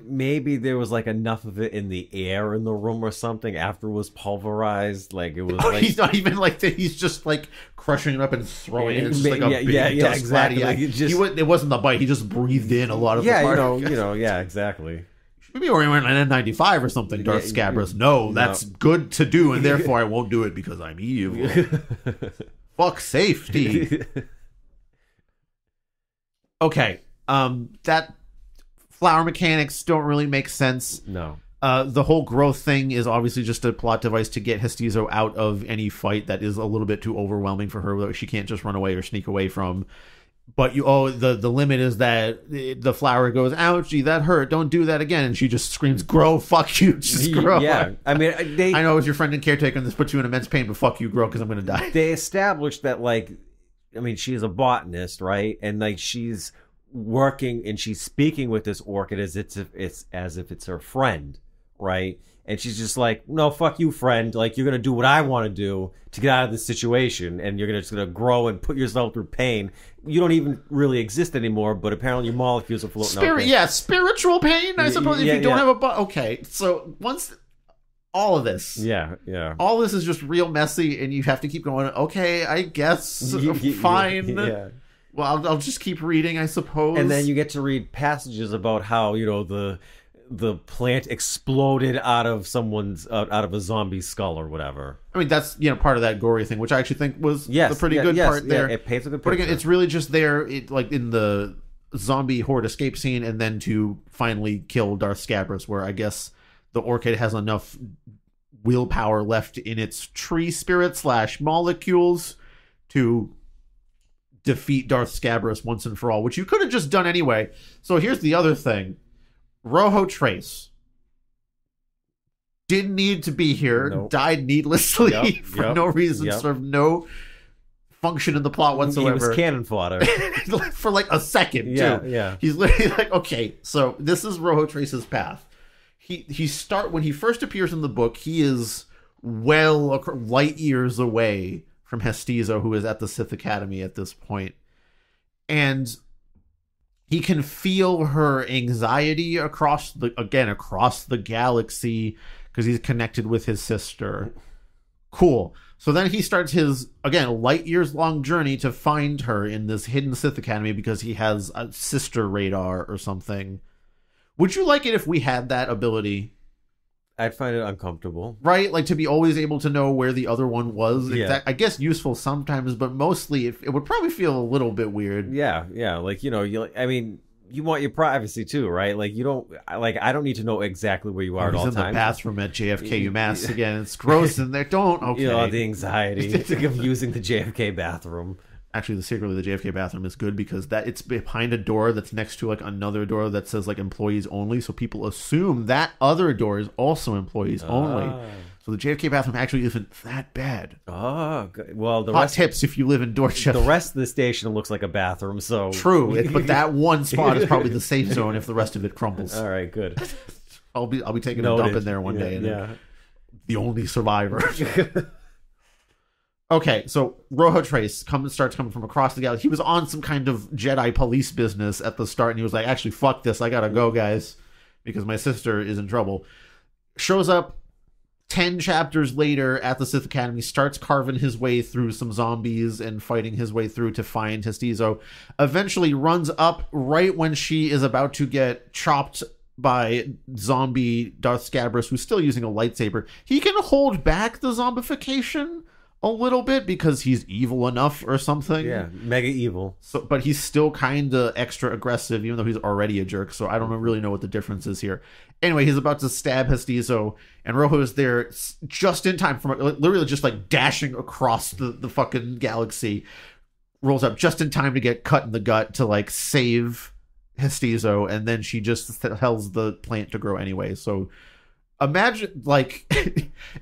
Speaker 2: Maybe there was like enough of it in the air in the room or something after it was pulverized. Like it was. Like,
Speaker 1: he's not even like that. He's just like crushing it up and throwing it. It's just like a big dust
Speaker 2: exactly.
Speaker 1: Like, it wasn't the bite. He just breathed in a lot of the particles.
Speaker 2: Yeah, exactly.
Speaker 1: Maybe we went on N95 or something, Darth Scabrous. No, that's good to do, and therefore I won't do it because I'm evil. Fuck safety. Okay. That flower mechanics don't really make sense.
Speaker 2: No.
Speaker 1: The whole growth thing is obviously just a plot device to get Hestizo out of any fight that is a little bit too overwhelming for her, that she can't just run away or sneak away from. But the limit is that the flower goes, ouchie, that hurt, don't do that again. And she just screams, grow, fuck you, just grow.
Speaker 2: Yeah, I mean,
Speaker 1: I know as your friend and caretaker, and this puts you in immense pain, but fuck you, grow, because I'm going to die.
Speaker 2: They established that, like, I mean, she's a botanist, right? And, like, she's working and she's speaking with this orchid as if it's her friend, right? And she's just like, no, fuck you, friend. Like, you're going to do what I want to do to get out of this situation. And you're just going to grow and put yourself through pain. You don't even really exist anymore, but apparently your molecules are floating out.
Speaker 1: Yeah, spiritual pain, I suppose, if you don't have a... Okay, so once... All of this.
Speaker 2: Yeah.
Speaker 1: All this is just real messy, and you have to keep going, okay, I guess, fine.
Speaker 2: Yeah.
Speaker 1: Well, I'll just keep reading, I suppose.
Speaker 2: And then you get to read passages about how, the plant exploded out of a zombie skull or whatever.
Speaker 1: I mean, that's part of that gory thing, which I actually think was a pretty good part there.
Speaker 2: It paints a good
Speaker 1: picture. But again, it's really just there, like in the zombie horde escape scene, and then to finally kill Darth Scabrous, where I guess the orchid has enough willpower left in its tree spirit / molecules to defeat Darth Scabrous once and for all, which you could have just done anyway. So here's the other thing. Rojo Trace didn't need to be here, died needlessly for no reason, served no function in the plot whatsoever.
Speaker 2: He was cannon fodder.
Speaker 1: For like a second, too.
Speaker 2: Yeah.
Speaker 1: He's literally like, okay, so this is Rojo Trace's path. When he first appears in the book, he is light years away from Hestizo, who is at the Sith Academy at this point. And he can feel her anxiety across the galaxy because he's connected with his sister. Cool. So then he starts his, again, light years long journey to find her in this hidden Sith Academy because he has a sister radar or something. Would you like it if we had that ability?
Speaker 2: I'd find it uncomfortable.
Speaker 1: Right? Like to be always able to know where the other one was.
Speaker 2: Yeah.
Speaker 1: I guess useful sometimes, but mostly it would probably feel a little bit weird.
Speaker 2: Yeah. Like, you want your privacy too, right? Like I don't need to know exactly where you are at all times.
Speaker 1: He's in the bathroom at JFK UMass again. It's gross in there. Don't. Okay.
Speaker 2: The anxiety of using the JFK bathroom.
Speaker 1: Actually, secretly, the JFK bathroom is good because it's behind a door that's next to like another door that says like employees only. So people assume that other door is also employees only. So the JFK bathroom actually isn't that bad.
Speaker 2: Oh, well,
Speaker 1: hot tips if you live in Dorchester.
Speaker 2: The rest of the station looks like a bathroom, so
Speaker 1: true. But that one spot is probably the safe zone if the rest of it crumbles.
Speaker 2: All right, good.
Speaker 1: I'll be taking a dump in there one day, and the only survivor. Okay, so Rojo Trace starts coming from across the galaxy. He was on some kind of Jedi police business at the start, and he was like, actually, fuck this. I gotta go, guys, because my sister is in trouble. Shows up 10 chapters later at the Sith Academy, starts carving his way through some zombies and fighting his way through to find Hestizo. Eventually runs up right when she is about to get chopped by zombie Darth Scabrous, who's still using a lightsaber. He can hold back the zombification a little bit because he's evil enough or something.
Speaker 2: Yeah, mega evil.
Speaker 1: So, but he's still kind of extra aggressive, even though he's already a jerk. So I don't really know what the difference is here. Anyway, he's about to stab Hestizo, and Rojo is there just in time from literally just like dashing across the fucking galaxy. Rolls up just in time to get cut in the gut to like save Hestizo, and then she just tells the plant to grow anyway. So imagine like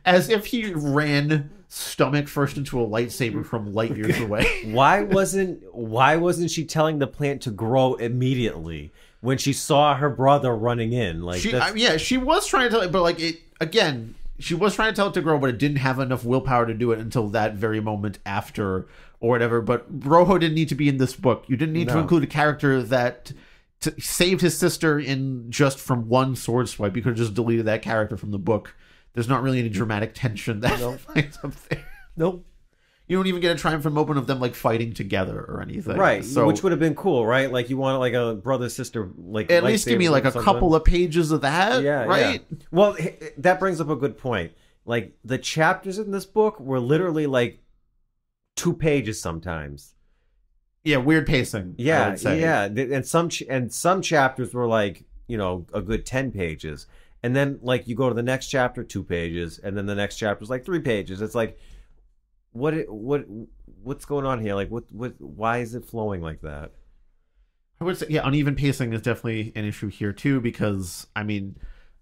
Speaker 1: as if he ran stomach first into a lightsaber from light years away.
Speaker 2: Why wasn't she telling the plant to grow immediately when she saw her brother running in? Like,
Speaker 1: she was trying to tell it, but like it again, she was trying to tell it to grow, but it didn't have enough willpower to do it until that very moment after or whatever. But Rojo didn't need to be in this book. You didn't need to include a character that saved his sister in just from one sword swipe. You could have just deleted that character from the book. There's not really any dramatic tension that finds up there.
Speaker 2: Nope.
Speaker 1: You don't even get a triumphant moment of them like fighting together or anything.
Speaker 2: Right.
Speaker 1: So,
Speaker 2: which would have been cool, right? Like you want like a brother sister like
Speaker 1: at least give me like a couple of pages of that.
Speaker 2: Yeah.
Speaker 1: Right.
Speaker 2: Yeah. Well, that brings up a good point. Like the chapters in this book were literally like 2 pages sometimes.
Speaker 1: Yeah, weird pacing.
Speaker 2: Yeah,
Speaker 1: I would say.
Speaker 2: yeah, and some chapters were like, you know, a good 10 pages, and then like you go to the next chapter, 2 pages, and then the next chapter is like 3 pages. It's like, what's going on here? Like, why is it flowing like that?
Speaker 1: I would say, yeah, uneven pacing is definitely an issue here too, because I mean,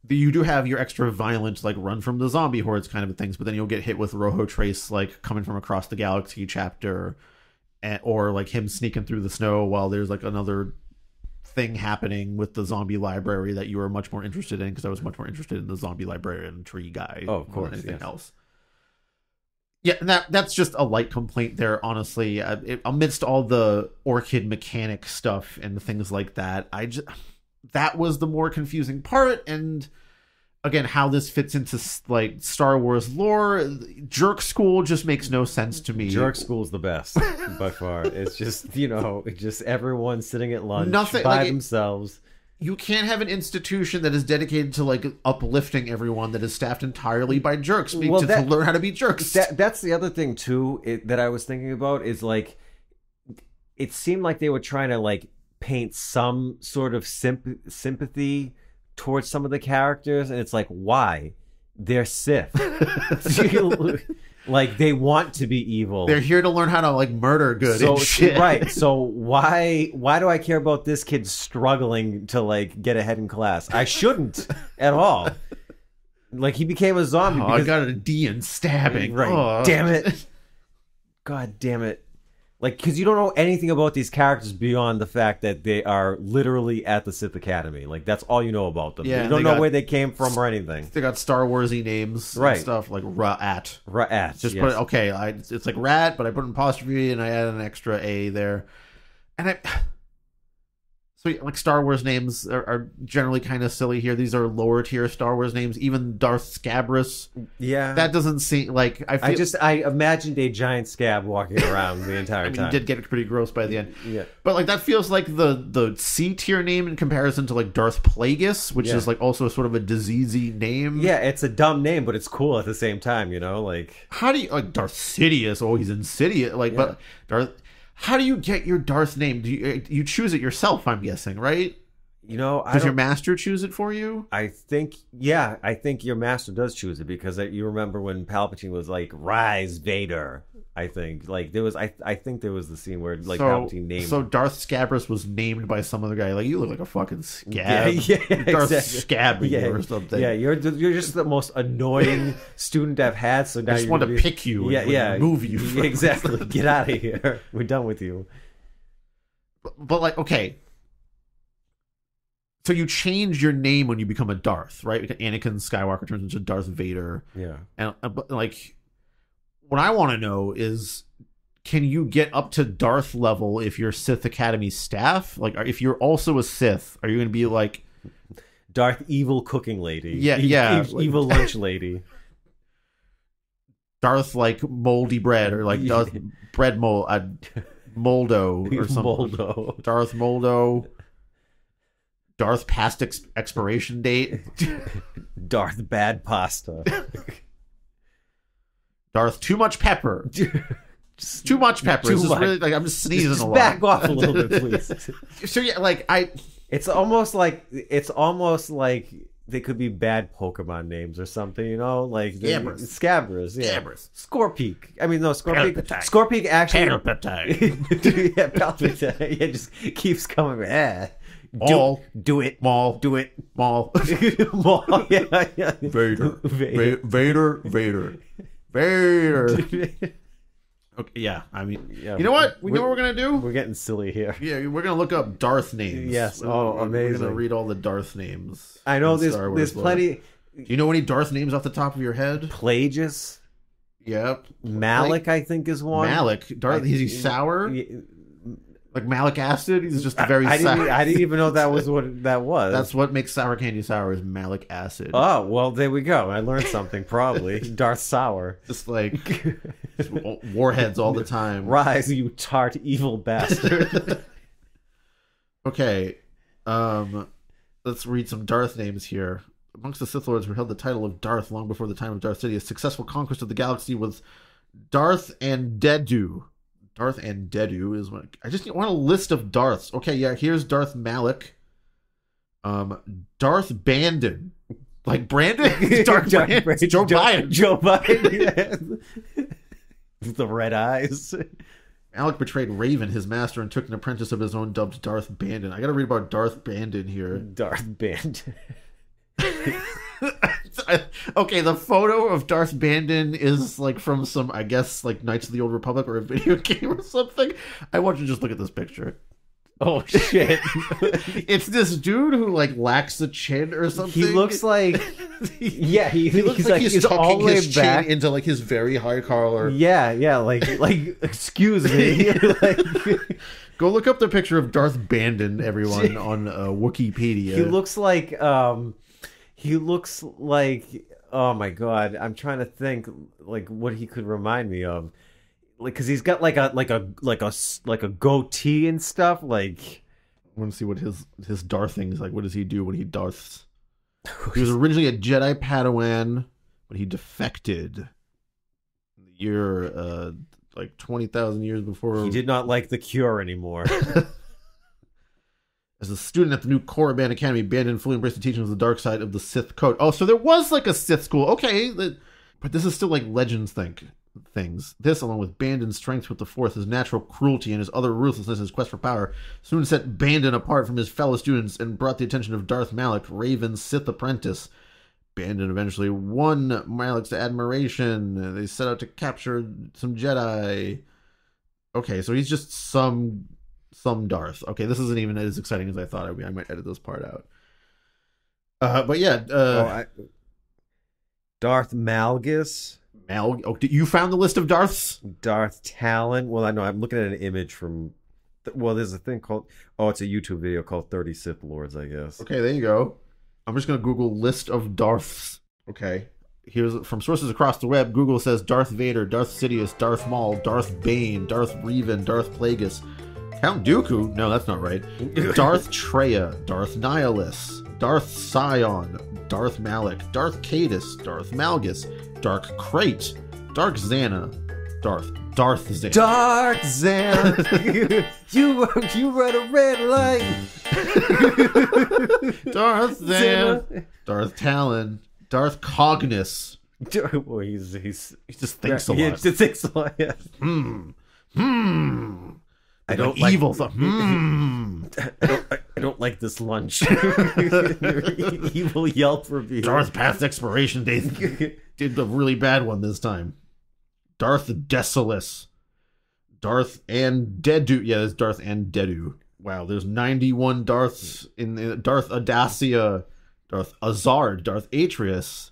Speaker 1: you do have your extra violent, like run from the zombie hordes kind of things, but then you'll get hit with Rojo Trace, like coming from across the galaxy chapter. Or like him sneaking through the snow while there's like another thing happening with the zombie library that you were much more interested in, because I was much more interested in the zombie librarian tree guy.
Speaker 2: Oh, of course,
Speaker 1: than anything else. Yeah, and that's just a light complaint there, honestly. Amidst all the orchid mechanic stuff and things like that, that was the more confusing part. And again, how this fits into like Star Wars lore, Jerk School just makes no sense to me.
Speaker 2: Jerk School's the best by far. It's just, you know, just everyone sitting at lunch by themselves. You can't have an institution that is dedicated to like uplifting everyone that is staffed entirely by jerks to learn how to be jerks. That's the other thing too that I was thinking about is like, it seemed like they were trying to like paint some sort of sympathy towards some of the characters, and it's like, why? They're Sith. Like, they want to be evil.
Speaker 1: They're here to learn how to like murder good and shit.
Speaker 2: Right. So why do I care about this kid struggling to like get ahead in class? I shouldn't at all. Like, he became a zombie because
Speaker 1: I got a D in stabbing.
Speaker 2: Right. Oh. Damn it. God damn it. Like, because you don't know anything about these characters beyond the fact that they are literally at the Sith Academy. Like, that's all you know about them.
Speaker 1: Yeah,
Speaker 2: you don't know where they came from or anything.
Speaker 1: They got Star Warsy names and stuff, like Ra'at.
Speaker 2: Ra'at,
Speaker 1: just put it, it's like Rat, but I put an apostrophe and I added an extra A there. And so, like, Star Wars names are generally kind of silly here. These are lower tier Star Wars names. Even Darth Scabrous.
Speaker 2: Yeah.
Speaker 1: That doesn't seem like...
Speaker 2: I imagined a giant scab walking around the entire time.
Speaker 1: He did get pretty gross by the end.
Speaker 2: Yeah.
Speaker 1: But, like, that feels like the C tier name in comparison to, like, Darth Plagueis, which is, like, also sort of a diseasey name.
Speaker 2: Yeah, it's a dumb name, but it's cool at the same time, you know? Like...
Speaker 1: How do you... Like, Darth Sidious. Oh, he's insidious. Like, but... Darth... How do you get your Darth name? Do you choose it yourself, I'm guessing, right?
Speaker 2: You know,
Speaker 1: does your master choose it for you?
Speaker 2: I think your master does choose it, because you remember when Palpatine was like, "Rise, Vader." I think like there was, I think there was the scene where like Palpatine named.
Speaker 1: So Darth Scabrous was named by some other guy. Like, you look like a fucking scab.
Speaker 2: Yeah,
Speaker 1: Darth
Speaker 2: exactly.
Speaker 1: Scabby or something.
Speaker 2: Yeah, you're just the most annoying student I've had. So now
Speaker 1: I just want to pick you. And remove you.
Speaker 2: Exactly. Get out of here. We're done with you.
Speaker 1: But like, okay. So you change your name when you become a Darth, right? Anakin Skywalker turns into Darth Vader.
Speaker 2: Yeah.
Speaker 1: And but like, what I want to know is, can you get up to Darth level if you're Sith Academy staff? Like, if you're also a Sith, are you going to be like
Speaker 2: Darth Evil Cooking Lady?
Speaker 1: Yeah.
Speaker 2: Evil Lunch Lady.
Speaker 1: Darth like Moldy Bread, or like Darth Bread Moldo or something.
Speaker 2: Moldo.
Speaker 1: Darth Moldo. Darth past expiration date.
Speaker 2: Darth Bad Pasta.
Speaker 1: Darth too much pepper. Too much pepper.
Speaker 2: Too
Speaker 1: It's just
Speaker 2: much.
Speaker 1: really like I'm just sneezing a lot.
Speaker 2: Back off a little bit, please.
Speaker 1: So yeah, like
Speaker 2: It's almost like they could be bad Pokemon names or something, you know, like Scabbers, yeah.
Speaker 1: Scabbers.
Speaker 2: Scorpeak. I mean, no, Scorpeak.
Speaker 1: Palpatine.
Speaker 2: Scorpeak actually.
Speaker 1: Palpatine.
Speaker 2: Yeah, Palpatine. Yeah, just keeps coming.
Speaker 1: Maul.
Speaker 2: Do it.
Speaker 1: Maul.
Speaker 2: Do it.
Speaker 1: Maul.
Speaker 2: Maul. Yeah.
Speaker 1: Vader. Vader. Okay, yeah, I mean,
Speaker 2: Yeah,
Speaker 1: you know what? We know what we're gonna do.
Speaker 2: We're getting silly here.
Speaker 1: Yeah, we're gonna look up Darth names.
Speaker 2: Yes. Oh, amazing.
Speaker 1: We're gonna read all the Darth names.
Speaker 2: I know
Speaker 1: in Star Wars
Speaker 2: there's
Speaker 1: lore.
Speaker 2: plenty.
Speaker 1: Do you know any Darth names off the top of your head?
Speaker 2: Plagueis.
Speaker 1: Yep.
Speaker 2: Malik, I think, is one.
Speaker 1: Malik. Darth. Is he sour? Like malic acid? He's just very sour.
Speaker 2: I didn't even know that was what that was.
Speaker 1: That's what makes sour candy sour is malic acid.
Speaker 2: Oh, well, there we go. I learned something, probably. Darth Sour.
Speaker 1: Just like warheads all the time.
Speaker 2: Rise, you tart evil bastard.
Speaker 1: Okay. Let's read some Darth names here. Amongst the Sith Lords who held the title of Darth long before the time of Darth Sidious's successful conquest of the galaxy was Darth and Dedu. Darth and Dedu is one. I just want a list of Darths. Okay, yeah, here's Darth Malik. Darth Bandon. Like Brandon? Darth Brandon. Joe Biden.
Speaker 2: Joe Biden. Yeah. The red eyes.
Speaker 1: Malik betrayed Raven, his master, and took an apprentice of his own dubbed Darth Bandon. I gotta read about Darth Bandon here.
Speaker 2: Darth Bandon.
Speaker 1: Okay, the photo of Darth Bandon is like from some, I guess, like Knights of the Old Republic or a video game or something. I want you to just look at this picture.
Speaker 2: Oh shit!
Speaker 1: It's this dude who like lacks a chin or something.
Speaker 2: He looks like, yeah, he
Speaker 1: looks like he's
Speaker 2: all
Speaker 1: tucking
Speaker 2: the way
Speaker 1: his chin
Speaker 2: back
Speaker 1: into like his very high collar.
Speaker 2: Yeah, like excuse me. Like,
Speaker 1: go look up the picture of Darth Bandon, everyone, on Wikipedia.
Speaker 2: He looks like, oh my god, I'm trying to think like what he could remind me of. Like, cause he's got like a goatee and stuff. Like,
Speaker 1: I want to see what his Darthing is like. What does he do when he Darths? He was originally a Jedi Padawan, but he defected in the year like 20,000 years before.
Speaker 2: He did not like the Cure anymore.
Speaker 1: As a student at the new Korriban Academy, Bandon fully embraced the teachings of the dark side of the Sith code. Oh, so there was like a Sith school. Okay, but this is still like legends things. This, along with Bandon's strength with the Force, his natural cruelty, and his utter ruthlessness in his quest for power, soon set Bandon apart from his fellow students and brought the attention of Darth Malik, Raven's Sith apprentice. Bandon eventually won Malik's admiration. They set out to capture some Jedi. Okay, so he's just some Darth. Okay, this isn't even as exciting as I thought it would be. I might edit this part out. But yeah.
Speaker 2: Darth Malgus.
Speaker 1: You found the list of Darths?
Speaker 2: Darth Talon. Well, I know. I'm looking at an image from... Well, there's a thing called... Oh, it's a YouTube video called 30 Sith Lords, I guess.
Speaker 1: Okay, there you go. I'm just going to Google list of Darths. Okay. Here's from sources across the web. Google says Darth Vader, Darth Sidious, Darth Maul, Darth Bane, Darth Revan, Darth Plagueis, Count Dooku. No, that's not right. Darth Treya, Darth Nihilus, Darth Scion, Darth Malik, Darth Cadus, Darth Malgus, Dark Krayt, Dark Xana, Darth Xana.
Speaker 2: Dark Xana. you run a red light.
Speaker 1: Darth Xana. Darth Talon. Darth Cognis.
Speaker 2: Well, he just
Speaker 1: thinks a lot.
Speaker 2: He just thinks a lot. Yeah.
Speaker 1: I don't like evil stuff.
Speaker 2: I don't like this lunch. Evil Yelp review.
Speaker 1: Darth past expiration date. Did a really bad one this time. Darth Desolus. Darth Andedu. Yeah, there's Darth Andedu. Wow, there's 91 Darths in Darth Adasia, Darth Azard, Darth Atreus,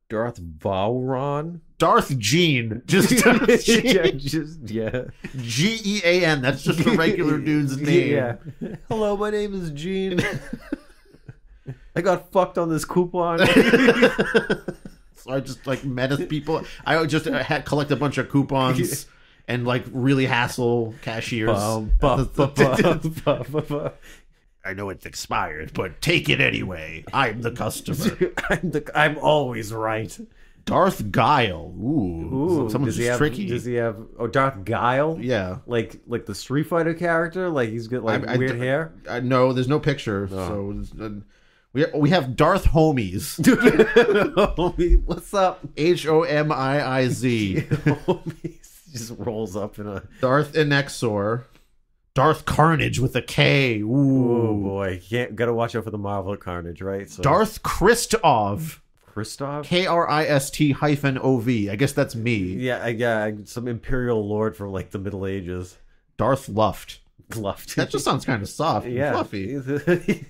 Speaker 2: Darth Vauron,
Speaker 1: Darth Gene. Just Gene.
Speaker 2: Yeah.
Speaker 1: Gean. That's just a regular dude's name.
Speaker 2: Yeah. Hello, my name is Gene. I got fucked on this coupon.
Speaker 1: So I just like menace people. I would just collect a bunch of coupons and like really hassle cashiers. I know it's expired, but take it anyway. I'm the customer.
Speaker 2: I'm always right.
Speaker 1: Darth Guile. Ooh, someone's just tricky.
Speaker 2: Does he have Darth Guile?
Speaker 1: Yeah,
Speaker 2: like the Street Fighter character. Like he's got like weird hair.
Speaker 1: No, there's no picture. So we have Darth Homies.
Speaker 2: Homie, what's up?
Speaker 1: Homiiz.
Speaker 2: Homies just rolls up in a
Speaker 1: Darth Inexor. Darth Carnage with a K. Ooh,
Speaker 2: oh boy, gotta watch out for the Marvel Carnage, right? So.
Speaker 1: Darth Kristov.
Speaker 2: Kristov?
Speaker 1: Krist-OV. I guess that's me.
Speaker 2: Yeah, some Imperial Lord from like the Middle Ages.
Speaker 1: Darth Luft.
Speaker 2: Luft.
Speaker 1: That just sounds kind of soft and fluffy.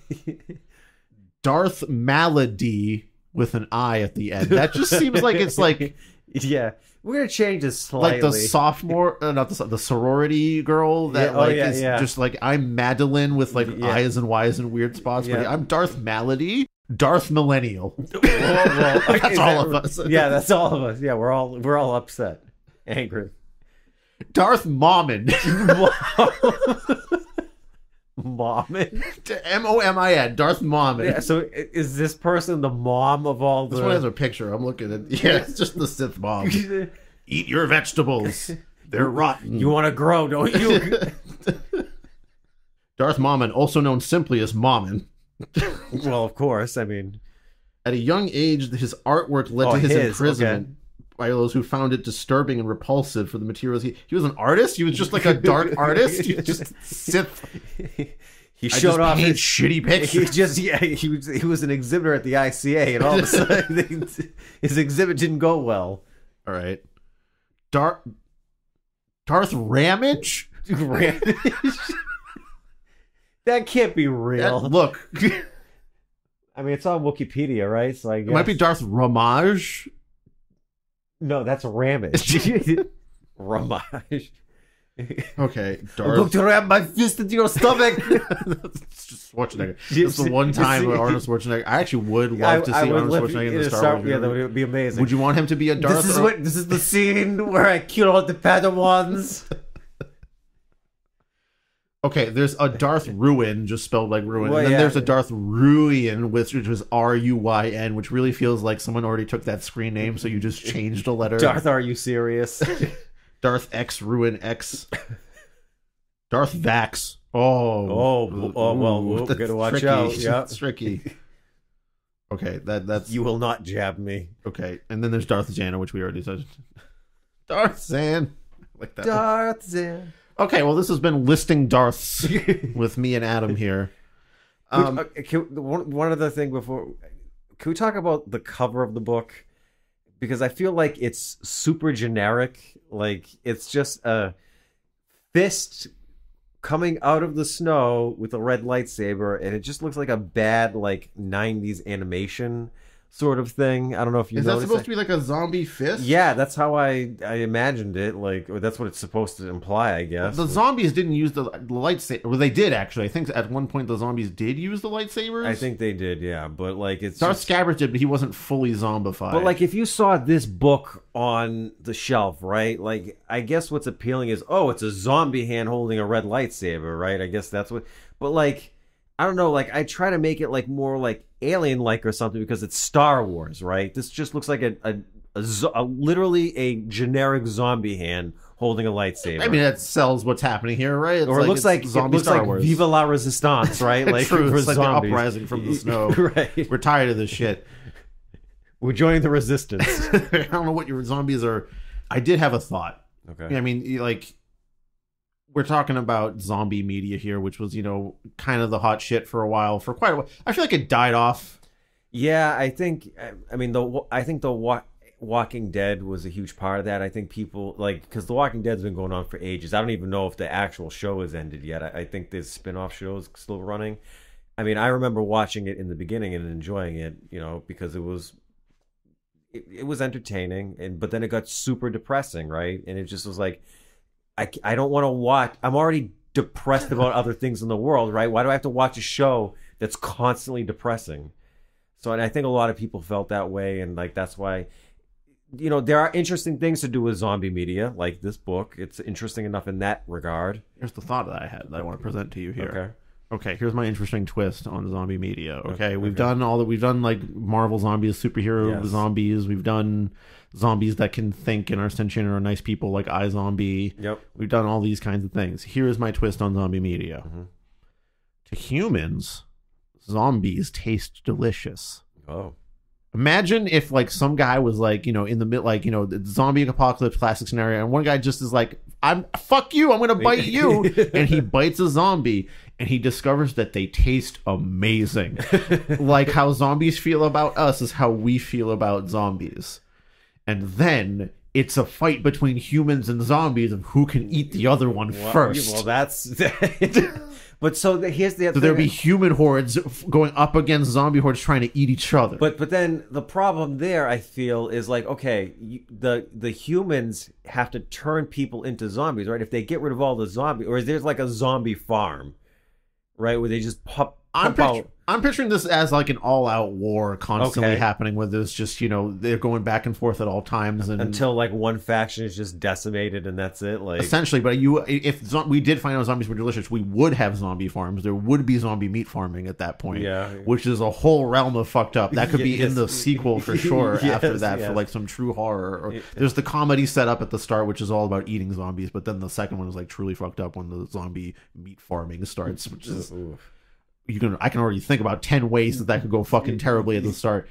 Speaker 1: Darth Malady with an I at the end. That just seems like it's like...
Speaker 2: Yeah. We're going to change this slightly.
Speaker 1: Like the sophomore, not the sorority girl that is just like, I'm Madeline with like I's and Y's and weird spots. But I'm Darth Malady. Darth Millennial.
Speaker 2: Well,
Speaker 1: that's all of us.
Speaker 2: Yeah, that's all of us. Yeah, we're all upset, angry.
Speaker 1: Darth Mommin.
Speaker 2: Mommin.
Speaker 1: Momin. Darth Mommin.
Speaker 2: Yeah, so is this person the mom of all the?
Speaker 1: This one has a picture. I'm looking at. Yeah, it's just the Sith mom. Eat your vegetables. They're rotten.
Speaker 2: You want to grow, don't you?
Speaker 1: Darth Mommin, also known simply as Mommin.
Speaker 2: Well, of course. I mean,
Speaker 1: at a young age, his artwork led to his imprisonment by those who found it disturbing and repulsive for the materials. He was an artist. He was just like a dark artist. He was just Sith.
Speaker 2: He showed off his
Speaker 1: shitty pictures.
Speaker 2: He was an exhibitor at the ICA, and all of a sudden his exhibit didn't go well.
Speaker 1: All right, Darth Ramage.
Speaker 2: Ramage. That can't be real.
Speaker 1: Look.
Speaker 2: I mean, it's on Wikipedia, right? So I guess...
Speaker 1: It might be Darth Ramage.
Speaker 2: No, that's Ramage. Ramage.
Speaker 1: Okay,
Speaker 2: Darth... I'm going to ram my fist into your stomach.
Speaker 1: Just Schwarzenegger. It's the one time with Arnold Schwarzenegger. I actually would love to see Arnold Schwarzenegger in the Star Wars.
Speaker 2: Yeah, that would be amazing.
Speaker 1: Would you want him to be a Darth?
Speaker 2: This is the scene where I kill all the Padawans.
Speaker 1: Okay, there's a Darth Ruin, just spelled like ruin, and then there's a Darth Ruyan, which was Ruyn, which really feels like someone already took that screen name, so you just changed a letter.
Speaker 2: Darth, are you serious?
Speaker 1: Darth X Ruin X. Darth Vax. Well,
Speaker 2: gotta watch out. Yeah,
Speaker 1: it's tricky. Okay, that's
Speaker 2: you will not jab me.
Speaker 1: Okay, and then there's Darth Zan, which we already said. Darth Zan, like that.
Speaker 2: Darth Zan.
Speaker 1: Okay, well, this has been Listing Darths with me and Adam here.
Speaker 2: One other thing before... Can we talk about the cover of the book? Because I feel like it's super generic. Like, it's just a fist coming out of the snow with a red lightsaber, and it just looks like a bad, like, 90s animation sort of thing. I don't know if you
Speaker 1: noticed. Is that supposed to be like a zombie fist?
Speaker 2: Yeah, that's how I imagined it. Like, or that's what it's supposed to imply, I guess.
Speaker 1: The zombies didn't use the lightsaber. Well, they did, actually. I think at one point the zombies did use the lightsabers.
Speaker 2: I think they did, yeah. But, like, it's
Speaker 1: Darth Scabbers did, but he wasn't fully zombified.
Speaker 2: But, like, if you saw this book on the shelf, right? Like, I guess what's appealing is, oh, it's a zombie hand holding a red lightsaber, right? I guess that's what... But, like... I don't know, like, I try to make it, like, more, like, alien-like or something because it's Star Wars, right? This just looks like a literally a generic zombie hand holding a lightsaber.
Speaker 1: I mean, that sells what's happening here, right?
Speaker 2: Or it looks like Star Wars. Viva la Resistance, right? Like,
Speaker 1: True, it's like
Speaker 2: zombies.
Speaker 1: The uprising from the snow.
Speaker 2: Right.
Speaker 1: We're tired of this shit.
Speaker 2: We're joining the resistance.
Speaker 1: I don't know what your zombies are. I did have a thought.
Speaker 2: Okay.
Speaker 1: I mean, like... We're talking about zombie media here, which was, kind of the hot shit for a while, for quite a while. I feel like it died off.
Speaker 2: Yeah, I think the Walking Dead was a huge part of that. I think people, like, because The Walking Dead's been going on for ages. I don't even know if the actual show has ended yet. I think there's spin-off shows still running. I mean, I remember watching it in the beginning and enjoying it, because it was entertaining, but then it got super depressing, right? And it just was like, I don't want to watch. I'm already depressed about other things in the world, right? Why do I have to watch a show that's constantly depressing? So, and I think a lot of people felt that way, and like that's why, there are interesting things to do with zombie media, like this book. It's interesting enough in that regard.
Speaker 1: Here's the thought that I had that I want to present to you here.
Speaker 2: Okay.
Speaker 1: Okay, here's my interesting twist on zombie media. Okay, we've done all that. We've done like Marvel zombies, superhero zombies. We've done zombies that can think and are sentient and are nice people, like iZombie.
Speaker 2: Yep.
Speaker 1: We've done all these kinds of things. Here is my twist on zombie media. To humans, zombies taste delicious.
Speaker 2: Oh.
Speaker 1: Imagine if like some guy was like, you know, in the mid, like, you know, the zombie apocalypse classic scenario, and one guy just is like, fuck you, I'm gonna bite you, and he bites a zombie, and he discovers that they taste amazing. Like how zombies feel about us is how we feel about zombies. And then it's a fight between humans and zombies of who can eat the other one first.
Speaker 2: Well, that's... But here's the other
Speaker 1: so there'll be human hordes going up against zombie hordes trying to eat each other.
Speaker 2: But then the problem there, I feel, is like, okay, the humans have to turn people into zombies, right? If they get rid of all the zombies, or is there like a zombie farm, right, where they just pop out?
Speaker 1: I'm picturing this as like an all-out war constantly happening, where there's just, you know, they're going back and forth at all times, and
Speaker 2: until like one faction is just decimated and that's it. Like
Speaker 1: essentially, but if we did find out zombies were delicious, we would have zombie farms. There would be zombie meat farming at that point, which is a whole realm of fucked up. That could be in the sequel for sure. After that, for like some true horror. There's the comedy set up at the start, which is all about eating zombies, but then the second one is like truly fucked up when the zombie meat farming starts, which is. I can already think about 10 ways that could go fucking terribly at the start.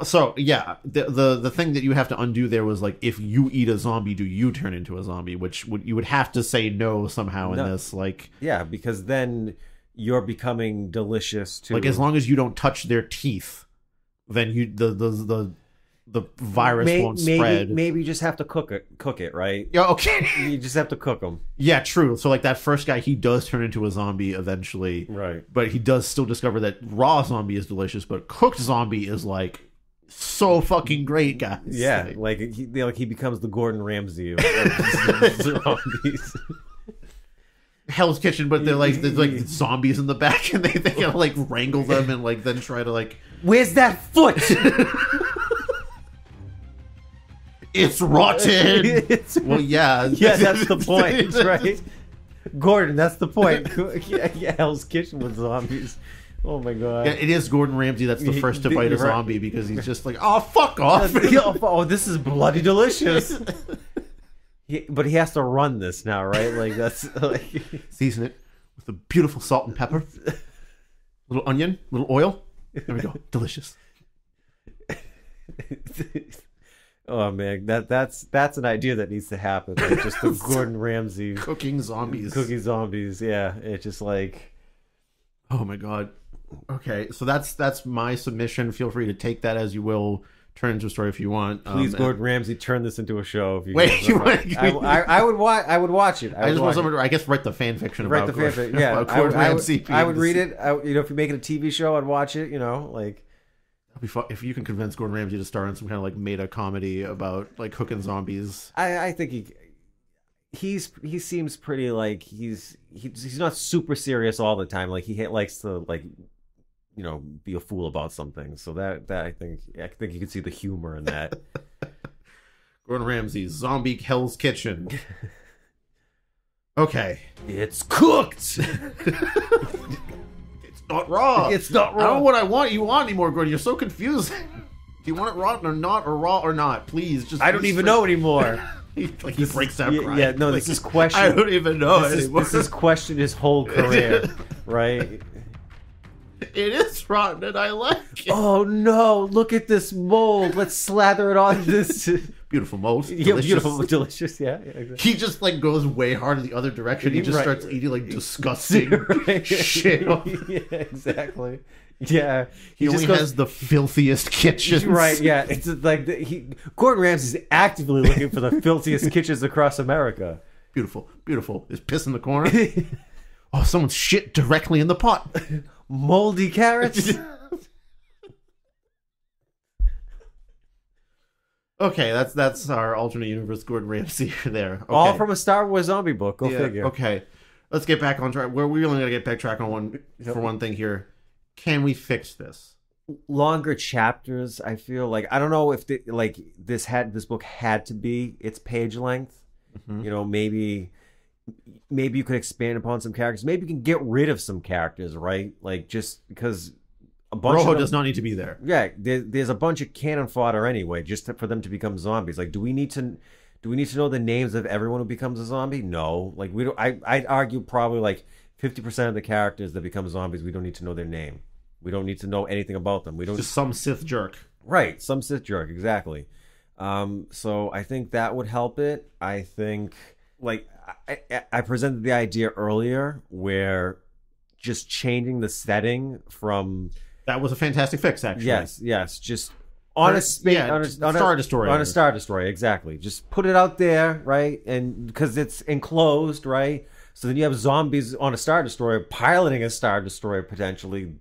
Speaker 1: So yeah, the thing that you have to undo there was like, if you eat a zombie, do you turn into a zombie? Which you would have to say no somehow in this. Like,
Speaker 2: yeah, because then you're becoming delicious too.
Speaker 1: Like as long as you don't touch their teeth, then the virus won't spread.
Speaker 2: Maybe you just have to cook it, right?
Speaker 1: Yeah, okay.
Speaker 2: You just have to cook them.
Speaker 1: Yeah, true. So like that first guy, he does turn into a zombie eventually.
Speaker 2: Right.
Speaker 1: But he does still discover that raw zombie is delicious, but cooked zombie is like so fucking great, guys.
Speaker 2: Yeah, like he becomes the Gordon Ramsay of zombies.
Speaker 1: Hell's Kitchen, but there's like zombies in the back, and they gotta like wrangle them and like then try to like,
Speaker 2: where's that foot?
Speaker 1: It's rotten. Well, yeah.
Speaker 2: Yeah, that's the point, right? Gordon, that's the point. Yeah, Hell's Kitchen with zombies. Oh my god.
Speaker 1: Yeah, it is Gordon Ramsay that's the first to fight a zombie, because he's just like, oh, fuck off.
Speaker 2: Oh, this is bloody delicious. But he has to run this now, right? Like, that's like...
Speaker 1: Season it with a beautiful salt and pepper. Little onion, little oil. There we go. Delicious.
Speaker 2: Oh man, that's an idea that needs to happen. Like just the Gordon Ramsay
Speaker 1: cooking zombies.
Speaker 2: Yeah, it's just like,
Speaker 1: oh my god. Okay, so that's my submission. Feel free to take that as you will. Turn into a story if you want.
Speaker 2: Please, Gordon Ramsay, turn this into a show. If you
Speaker 1: I
Speaker 2: would watch it.
Speaker 1: I just want someone to, I guess, write the fan fiction about Gordon. Yeah,
Speaker 2: about Gordon Ramsay. I would read it. If you make it a TV show, I'd watch it. You know, like.
Speaker 1: If you can convince Gordon Ramsay to star in some kind of like meta comedy about like cooking zombies,
Speaker 2: I think he seems pretty like he's not super serious all the time. Like he likes to like, you know, be a fool about something. So that I think you can see the humor in that.
Speaker 1: Gordon Ramsay's Zombie Hell's Kitchen. Okay,
Speaker 2: it's cooked.
Speaker 1: Not raw.
Speaker 2: It's not raw.
Speaker 1: I don't know what I want. You want anymore, Gordon? You're so confusing. Do you want it rotten or not, or raw or not? Please, just.
Speaker 2: I don't even know anymore.
Speaker 1: he breaks out crying.
Speaker 2: Yeah, no, this is question.
Speaker 1: I don't even know anymore.
Speaker 2: This is question his whole career, right?
Speaker 1: It is rotten, and I like it.
Speaker 2: Oh no! Look at this mold. Let's slather it on this.
Speaker 1: Beautiful mold.
Speaker 2: Yeah, beautiful, delicious. Yeah, exactly.
Speaker 1: He just like goes way hard in the other direction. He just starts eating like disgusting shit.
Speaker 2: Yeah, exactly. Yeah,
Speaker 1: he only has the filthiest kitchens.
Speaker 2: Right? Yeah, it's like Gordon Ramsay's actively looking for the filthiest kitchens across America.
Speaker 1: Beautiful, beautiful. There's piss in the corner. Oh, someone's shit directly in the pot.
Speaker 2: Moldy carrots.
Speaker 1: Okay, that's our alternate universe Gordon Ramsay there. Okay.
Speaker 2: All from a Star Wars zombie book. Go figure.
Speaker 1: Okay, let's get back on track. We're really going to get backtrack on one thing here. Can we fix this?
Speaker 2: Longer chapters. I feel like I don't know if this book had to be its page length. Mm-hmm. You know, maybe maybe you could expand upon some characters. Maybe you can get rid of some characters, right? Like, just because a bunch
Speaker 1: Rojo
Speaker 2: of them,
Speaker 1: does not need to be there.
Speaker 2: Yeah, there's a bunch of cannon fodder anyway, just for them to become zombies. Like, do we need to know the names of everyone who becomes a zombie? No. Like, we don't. I'd argue probably like 50% of the characters that become zombies, we don't need to know their name. We don't need to know anything about them. We don't.
Speaker 1: Just some Sith jerk.
Speaker 2: Right, some Sith jerk, exactly. So I think that would help it. I think, like, I presented the idea earlier where just changing the setting from...
Speaker 1: That was a fantastic fix, actually.
Speaker 2: Yes, just on a space, on a
Speaker 1: Star Destroyer.
Speaker 2: On a Star Destroyer, exactly. Just put it out there, right? And because it's enclosed, right? So then you have zombies on a Star Destroyer piloting a Star Destroyer potentially.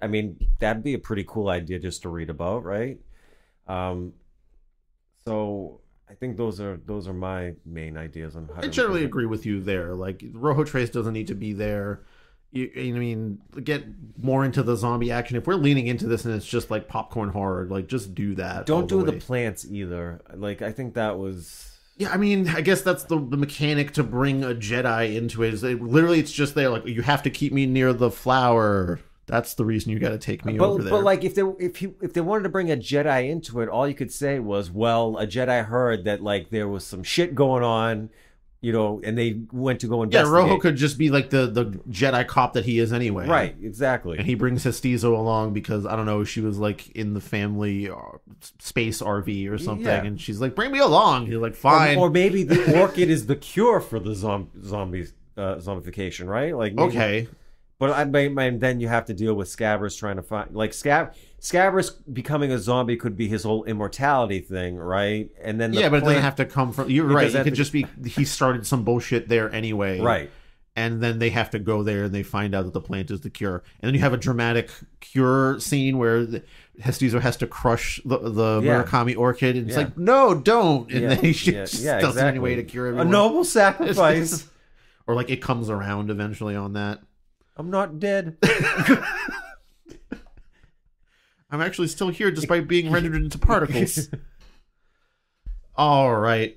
Speaker 2: I mean, that'd be a pretty cool idea just to read about, right? So I think those are my main ideas on how.
Speaker 1: I generally agree with you there. Like, Rojo Trace doesn't need to be there. I mean, get more into the zombie action. If we're leaning into this and it's just like popcorn horror, like, just do that.
Speaker 2: Don't do the plants either. Like, I think that was...
Speaker 1: Yeah, I mean, I guess that's the mechanic to bring a Jedi into it. Literally, it's just there. Like, you have to keep me near the flower. That's the reason you got to take me over there.
Speaker 2: But like, if they wanted to bring a Jedi into it, all you could say was, well, a Jedi heard that like there was some shit going on, you know, and they went to go investigate.
Speaker 1: Yeah, Rojo could just be like the Jedi cop that he is anyway.
Speaker 2: Right, exactly.
Speaker 1: And he brings Hestizo along because, I don't know, she was like in the family space RV or something, and she's like, bring me along. He's like, fine.
Speaker 2: Or maybe the orchid is the cure for the zombification, right? Like, maybe,
Speaker 1: okay.
Speaker 2: But then you have to deal with Scabrous trying to find... Like, Scabrous becoming a zombie could be his whole immortality thing, right? And then
Speaker 1: but it doesn't have to come from... You're right. It could just be he started some bullshit there anyway.
Speaker 2: Right.
Speaker 1: And then they have to go there and they find out that the plant is the cure. And then you have a dramatic cure scene where Hestizo has to crush the Murakami orchid. And it's like, no, don't. And then he just does it anyway to cure everyone.
Speaker 2: A noble sacrifice.
Speaker 1: Or like it comes around eventually on that.
Speaker 2: I'm not dead.
Speaker 1: I'm actually still here despite being rendered into particles. All right.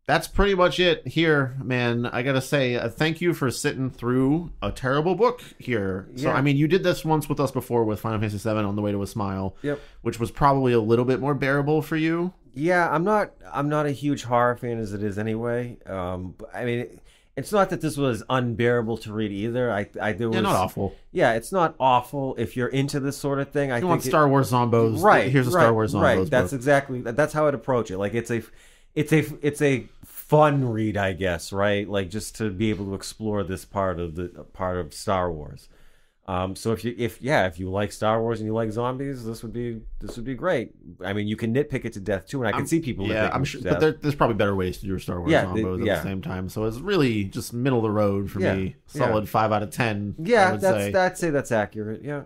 Speaker 1: That's pretty much it here, man. I gotta say, thank you for sitting through a terrible book here. So, I mean, you did this once with us before with Final Fantasy VII On the Way to a Smile.
Speaker 2: Yep.
Speaker 1: Which was probably a little bit more bearable for you.
Speaker 2: Yeah, I'm not a huge horror fan as it is anyway. I mean... It's not that this was unbearable to read either. Not
Speaker 1: awful.
Speaker 2: Yeah, it's not awful if you're into this sort of thing. I think
Speaker 1: want Star Wars Zombos. Right. Here's a Star Wars Zombos.
Speaker 2: Right. That's how I'd approach it. Like it's a fun read, I guess. Right. Like just to be able to explore this part of Star Wars. So if you like Star Wars and you like zombies, this would be great. I mean, you can nitpick it to death too, and I can see people.
Speaker 1: Yeah, I'm sure, but there's probably better ways to do Star Wars zombos at the same time. So it's really just middle of the road for me. Solid 5 out of 10.
Speaker 2: Yeah, I'd say that's accurate. Yeah.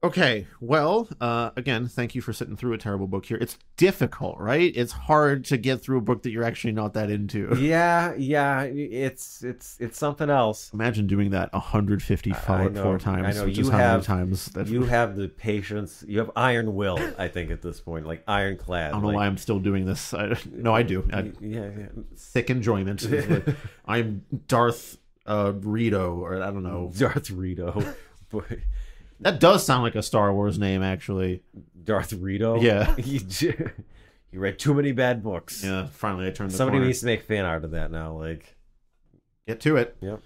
Speaker 1: Okay, well, again, thank you for sitting through a terrible book here. It's difficult, right? It's hard to get through a book that you're actually not that into.
Speaker 2: Yeah, it's something else.
Speaker 1: Imagine doing that 154 times.
Speaker 2: I know.
Speaker 1: Which is how many times
Speaker 2: you have the patience. You have iron will, I think, at this point, like ironclad.
Speaker 1: I don't know why I'm still doing this. No, I do. Thick enjoyment. I'm Darth Rito, or I don't know.
Speaker 2: Darth Rito. Boy.
Speaker 1: That does sound like a Star Wars name, actually.
Speaker 2: Darth Rito?
Speaker 1: Yeah.
Speaker 2: You read too many bad books.
Speaker 1: Yeah, finally I turned the
Speaker 2: Somebody
Speaker 1: corner.
Speaker 2: needs to make fan art of that now. Like,
Speaker 1: get to it.
Speaker 2: Yep.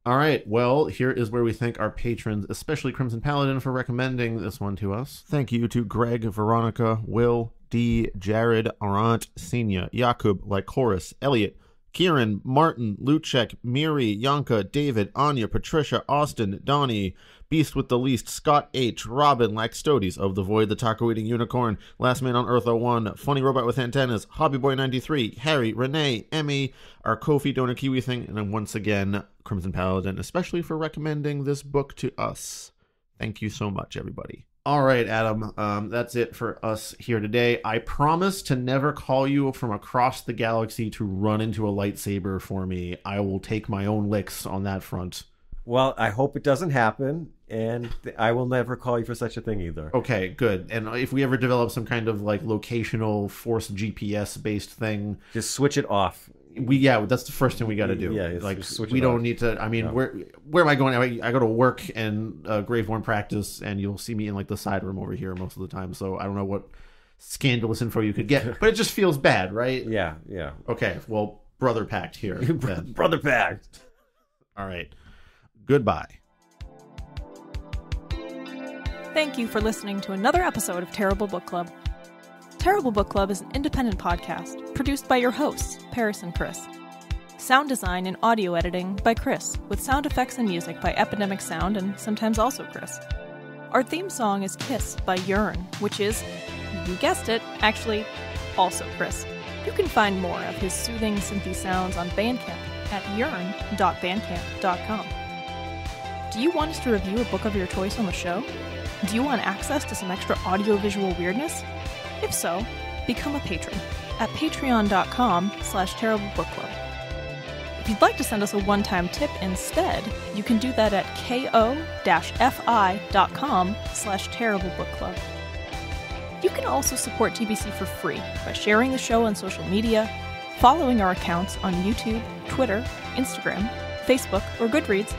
Speaker 1: All right, well, here is where we thank our patrons, especially Crimson Paladin, for recommending this one to us. Thank you to Greg, Veronica, Will, D, Jared, Arant, Senia, Jakub, Lycoris, Elliot, Kieran, Martin, Luchek, Miri, Yanka, David, Anya, Patricia, Austin, Donnie, Beast with the Least, Scott H, Robin, Laxtodes of the Void, the Taco-Eating Unicorn, Last Man on Earth 01, Funny Robot with Antennas, Hobbyboy93, Harry, Renee, Emmy, our Ko-fi donor Kiwi Thing, and then once again, Crimson Paladin, especially for recommending this book to us. Thank you so much, everybody. All right, Adam, that's it for us here today. I promise to never call you from across the galaxy to run into a lightsaber for me. I will take my own licks on that front.
Speaker 2: Well, I hope it doesn't happen, and I will never call you for such a thing either.
Speaker 1: Okay, good. And if we ever develop some kind of like locational force GPS based thing,
Speaker 2: just switch it off.
Speaker 1: That's the first thing we got to do.
Speaker 2: Yeah,
Speaker 1: like
Speaker 2: switch
Speaker 1: we
Speaker 2: it
Speaker 1: don't
Speaker 2: on.
Speaker 1: need to. I mean, where am I going? I go to work and Graveborn practice, and you'll see me in like the side room over here most of the time. So I don't know what scandalous info you could get, but it just feels bad, right?
Speaker 2: Yeah.
Speaker 1: Okay, well, brother pact here. Then.
Speaker 2: Brother pact.
Speaker 1: All right. Goodbye.
Speaker 3: Thank you for listening to another episode of Terrible Book Club. Terrible Book Club is an independent podcast produced by your hosts, Paris and Chris. Sound design and audio editing by Chris, with sound effects and music by Epidemic Sound and sometimes also Chris. Our theme song is Kiss by Yearn, which is, you guessed it, actually also Chris. You can find more of his soothing synthy sounds on Bandcamp at yearn.bandcamp.com. Do you want us to review a book of your choice on the show? Do you want access to some extra audiovisual weirdness? If so, become a patron at patreon.com/terriblebookclub. If you'd like to send us a one-time tip instead, you can do that at ko-fi.com/terriblebookclub. You can also support TBC for free by sharing the show on social media, following our accounts on YouTube, Twitter, Instagram, Facebook, or Goodreads,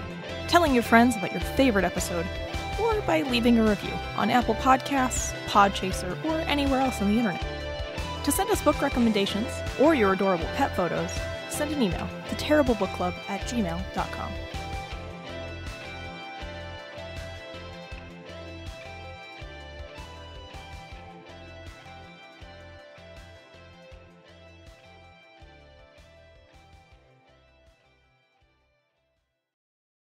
Speaker 3: telling your friends about your favorite episode, or by leaving a review on Apple Podcasts, Podchaser, or anywhere else on the internet. To send us book recommendations or your adorable pet photos, send an email to terriblebookclub@gmail.com.